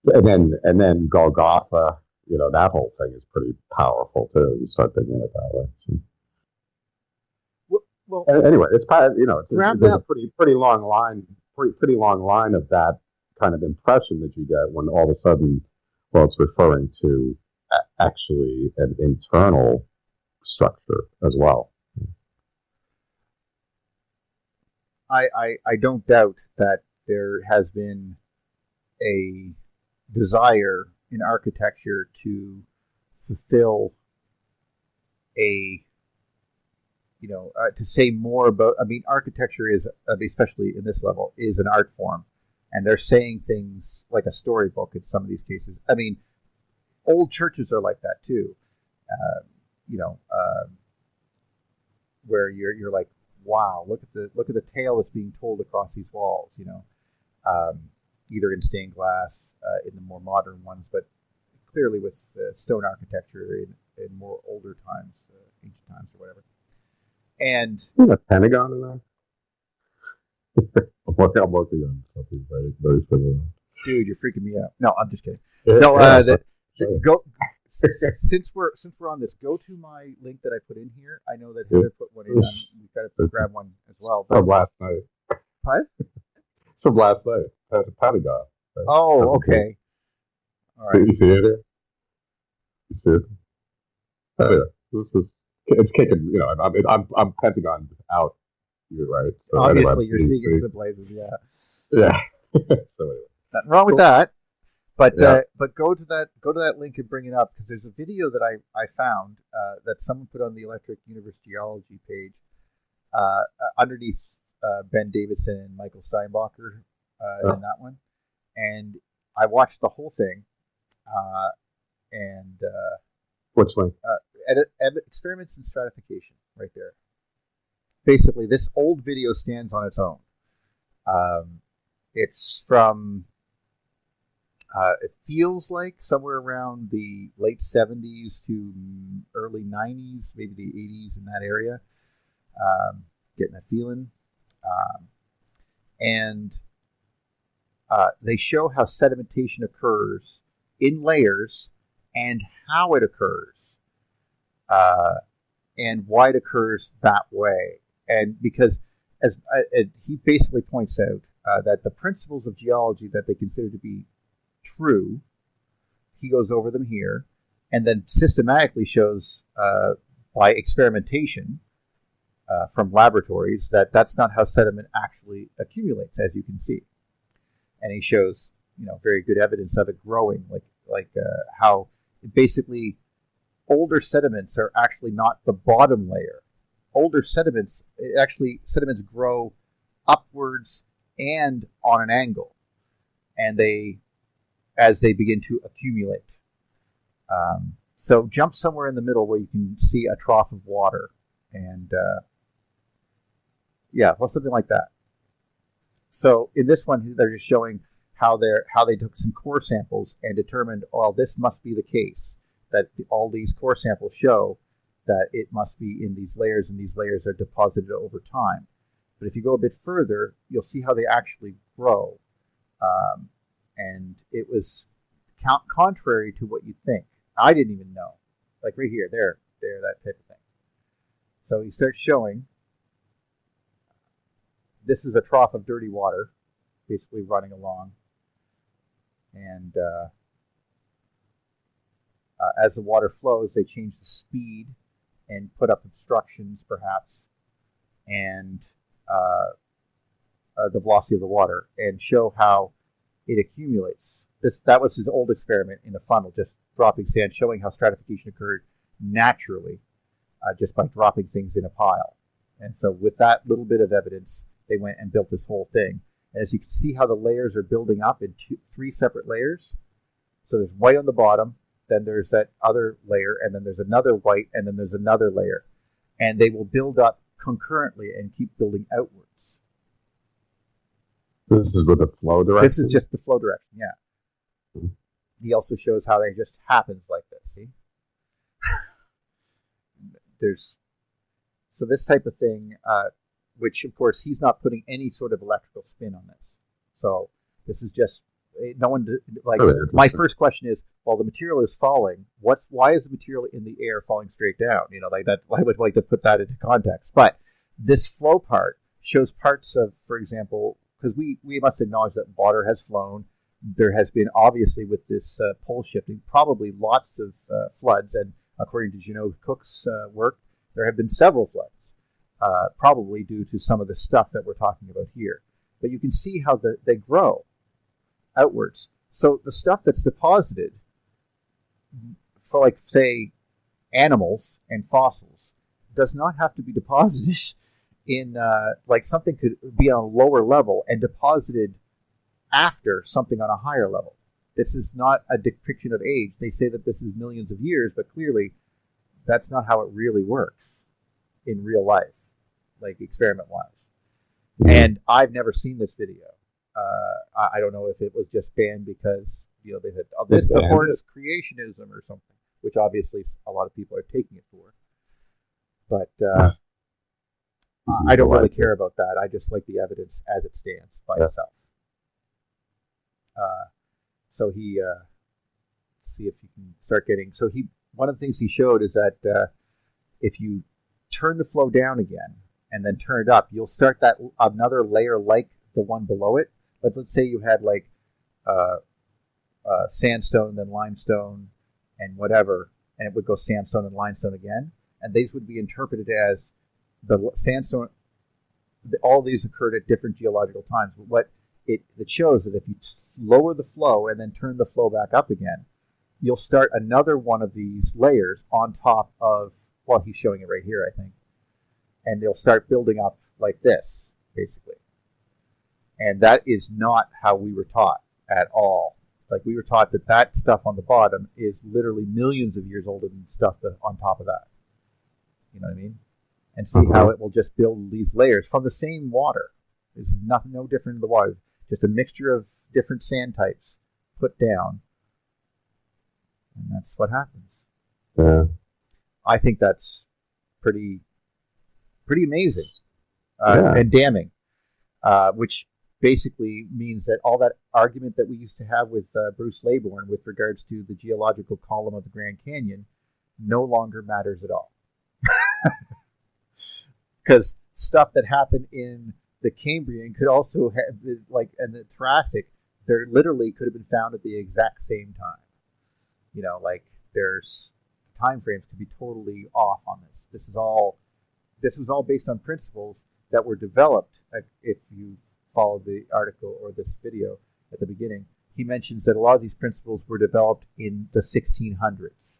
and then Golgotha, that whole thing is pretty powerful too. You start thinking of it that way. So. Well, anyway, it's kind of, there's a pretty long line of that kind of impression that you get when all of a sudden, it's referring to actually an internal structure as well. I don't doubt that there has been a desire in architecture to fulfill to say more about. Architecture is, especially in this level, is an art form, and they're saying things like a storybook in some of these cases. Old churches are like that too. Where you're like, wow, look at the tale that's being told across these walls. Either in stained glass, in the more modern ones, but clearly with stone architecture in more older times, ancient times or whatever. And a Pentagon in there. I'm working on something very, very similar. Dude, you're freaking me out. No, I'm just kidding. Yeah, No, go. Since we're on this, go to my link that I put in here. I know that Heather put one in. We've got to grab one as well. From last night. What? It's from last night. Pentagon. Right? Oh, okay. All right. You see it here? You see it? Oh yeah. It's kicking. I'm Pentagon out. You're right. So obviously, you're seeing it in places. Yeah. Yeah. So anyway. Nothing wrong with that. But go to that link and bring it up, because there's a video that I found that someone put on the Electric Universe Geology page underneath Ben Davidson and Michael Steinbacher in that one, and I watched the whole thing. Which link? Experiments in Stratification, right there. Basically, this old video stands on its own. It's from. It feels like somewhere around the late 70s to early 90s, maybe the 80s, in that area. Getting that feeling. And they show how sedimentation occurs in layers and how it occurs and why it occurs that way. And because, as he basically points out, that the principles of geology that they consider to be true, he goes over them here, and then systematically shows by experimentation from laboratories that that's not how sediment actually accumulates, as you can see. And he shows, very good evidence of it growing, like how basically older sediments are actually not the bottom layer. Older sediments grow upwards and on an angle, and as they begin to accumulate. So jump somewhere in the middle where you can see a trough of water, and something like that. So in this one, they're just showing how they took some core samples and determined, this must be the case, that all these core samples show that it must be in these layers, and these layers are deposited over time. But if you go a bit further, you'll see how they actually grow. And it was contrary to what you'd think. I didn't even know. Like right here, there, that type of thing. So he starts showing, this is a trough of dirty water, basically running along. And as the water flows, they change the speed and put up obstructions, perhaps, and the velocity of the water, and show how it accumulates. That was his old experiment in a funnel, just dropping sand, showing how stratification occurred naturally, just by dropping things in a pile. And so with that little bit of evidence, they went and built this whole thing. And as you can see how the layers are building up in three separate layers. So there's white on the bottom, then there's that other layer, and then there's another white, and then there's another layer. And they will build up concurrently and keep building outwards. This is with the flow direction? This is just the flow direction, yeah. He also shows how they just happens like this, see? there's so this type of thing, which of course he's not putting any sort of electrical spin on this. So this is just no one like. My first question is, well, the material is falling. Why is the material in the air falling straight down? Like that. I would like to put that into context. But this flow part shows parts of, for example, because we must acknowledge that water has flown. There has been, obviously, with this pole shifting, probably lots of floods. And according to Juno Cook's work, there have been several floods, probably due to some of the stuff that we're talking about here. But you can see how they grow outwards. So the stuff that's deposited for, like, say, animals and fossils does not have to be deposited in, like, something could be on a lower level and deposited after something on a higher level. This is not a depiction of age. They say that this is millions of years, but clearly that's not how it really works in real life, like experiment-wise. And I've never seen this video. I don't know if it was just banned because they said, "Oh, this supports creationism" or something, which obviously a lot of people are taking it for. But I don't really care about that. I just like the evidence as it stands by itself. So he, let's see if you can start getting. So one of the things he showed is that if you turn the flow down again and then turn it up, you'll start that another layer like the one below it. Let's say you had like sandstone, then limestone, and whatever, and it would go sandstone and limestone again, and these would be interpreted as the sandstone. All these occurred at different geological times. But what it shows that if you lower the flow and then turn the flow back up again, you'll start another one of these layers on top of. Well, he's showing it right here, I think, and they'll start building up like this, basically. And that is not how we were taught at all. Like, we were taught that stuff on the bottom is literally millions of years older than stuff on top of that. You know what I mean? And see how it will just build these layers from the same water. There's nothing, no different in the water. Just a mixture of different sand types put down. And that's what happens. Yeah. I think that's pretty amazing and damning, which basically means that all that argument that we used to have with Bruce Laybourne with regards to the geological column of the Grand Canyon no longer matters at all. Because stuff that happened in the Cambrian could also have, like, in the Jurassic, there literally could have been found at the exact same time. Like, there's time frames could be totally off on this. This was all based on principles that were developed. If you follow the article or this video at the beginning, he mentions that a lot of these principles were developed in the 1600s.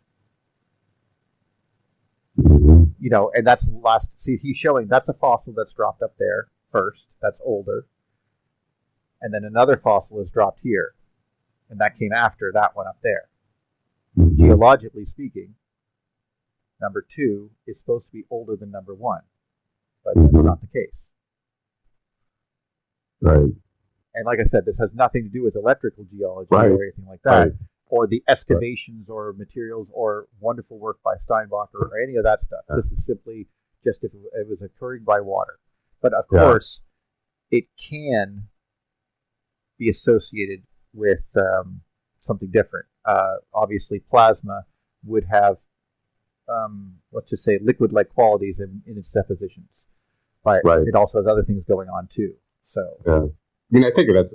And that's the last. See, he's showing that's a fossil that's dropped up there first. That's older, and then another fossil is dropped here, and that came after that one up there. Geologically speaking, number 2 is supposed to be older than number 1, but that's not the case. Right. And like I said, this has nothing to do with electrical geology or anything like that, or the excavations or materials or wonderful work by Steinbach or any of that stuff. This is simply just if it was occurring by water. But of course, it can be associated with something different. Obviously, plasma would have, let's just say, liquid-like qualities in its depositions. But it also has other things going on, too. So, I think that's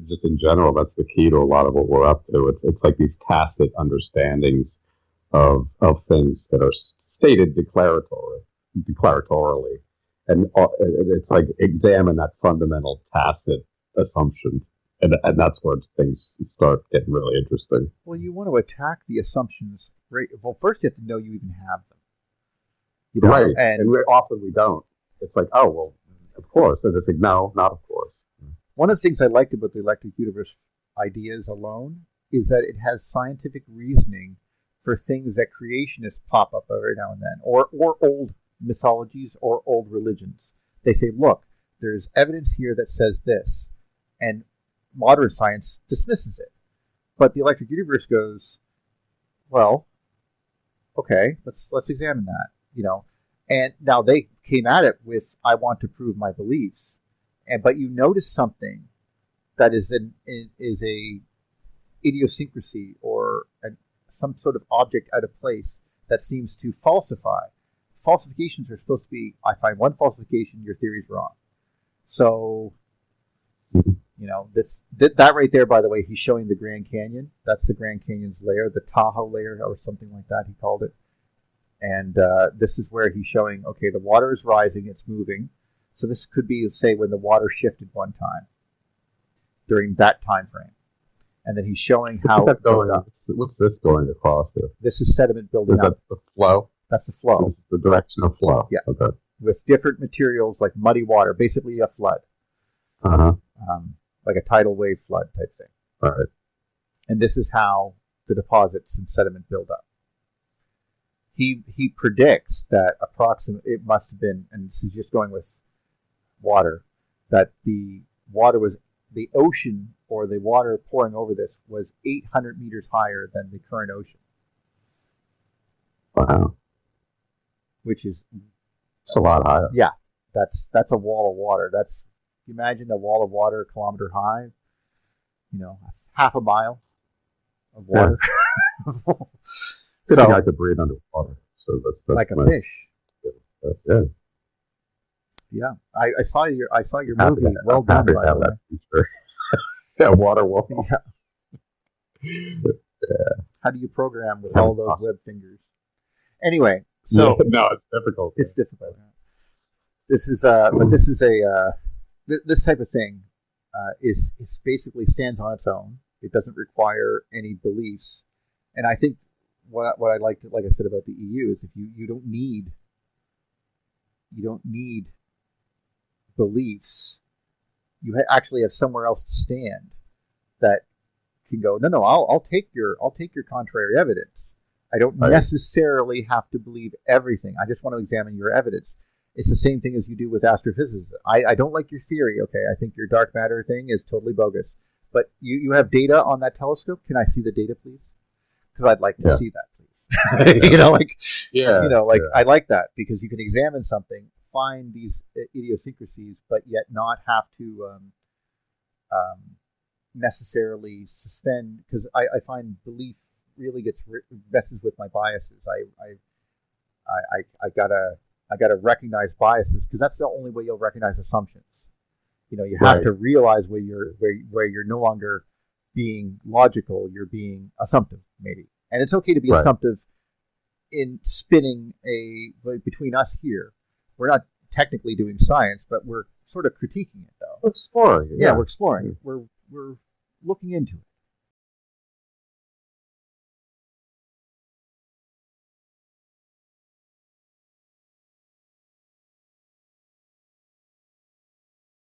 just in general, that's the key to a lot of what we're up to. It's like these tacit understandings of things that are stated declaratorily. And it's like examine that fundamental tacit assumption. And that's where things start getting really interesting. Well, you want to attack the assumptions. Well, first you have to know you even have them. Right. And often we don't. It's like, oh, well, of course. And it's like, no, not of course. One of the things I liked about the electric universe ideas alone is that it has scientific reasoning for things that creationists pop up every now and then, or old mythologies or old religions. They say, look, there's evidence here that says this, and modern science dismisses it. But the electric universe goes, well, okay, let's examine that. And now they came at it with, I want to prove my beliefs. But you notice something that is a idiosyncrasy or some sort of object out of place that seems to falsify. Falsifications are supposed to be, I find one falsification, your theory's wrong. So, that right there, by the way, he's showing the Grand Canyon. That's the Grand Canyon's layer, the Tahoe layer, or something like that, he called it. And this is where he's showing, okay, the water is rising, it's moving. So this could be, say, when the water shifted one time during that time frame. And then he's showing how it built up. What's this going across here? This is sediment building up. Is that the flow? That's the flow. This is the direction of flow. Yeah. Okay. With different materials like muddy water, basically a flood. Uh-huh. Like a tidal wave flood type thing. All right. And this is how the deposits and sediment build up. He predicts that approximately, it must have been, and this is just going with water, that the ocean or the water pouring over this was 800 meters higher than the current ocean. Wow. Which is... It's a lot higher. Yeah. That's a wall of water. Imagine a wall of water a kilometer high, half a mile of water. Yeah. I think I could breathe underwater. So that's like a nice. fish. Yeah. Yeah. I saw your movie. Well done, by the way. Yeah, water wall. Yeah. How do you program with all those web fingers? Anyway, so no, it's difficult. It's difficult. This is this type of thing is basically stands on its own. It doesn't require any beliefs, and I think what I like I said about the EU is if you don't need beliefs, you actually have somewhere else to stand that can go, no, I'll take your contrary evidence. I don't necessarily have to believe everything. I just want to examine your evidence. It's the same thing as you do with astrophysics. I don't like your theory. Okay, I think your dark matter thing is totally bogus. But you have data on that telescope. Can I see the data, please? Because I'd like to see that, please. I like that because you can examine something, find these idiosyncrasies, but yet not have to necessarily suspend. Because I find belief really messes with my biases. I gotta recognize biases because that's the only way you'll recognize assumptions. You have to realize where you're no longer being logical, you're being assumptive, maybe. And it's okay to be assumptive in spinning between us here. We're not technically doing science, but we're sort of critiquing it, though. We're exploring it. Yeah, we're exploring it. We're looking into it.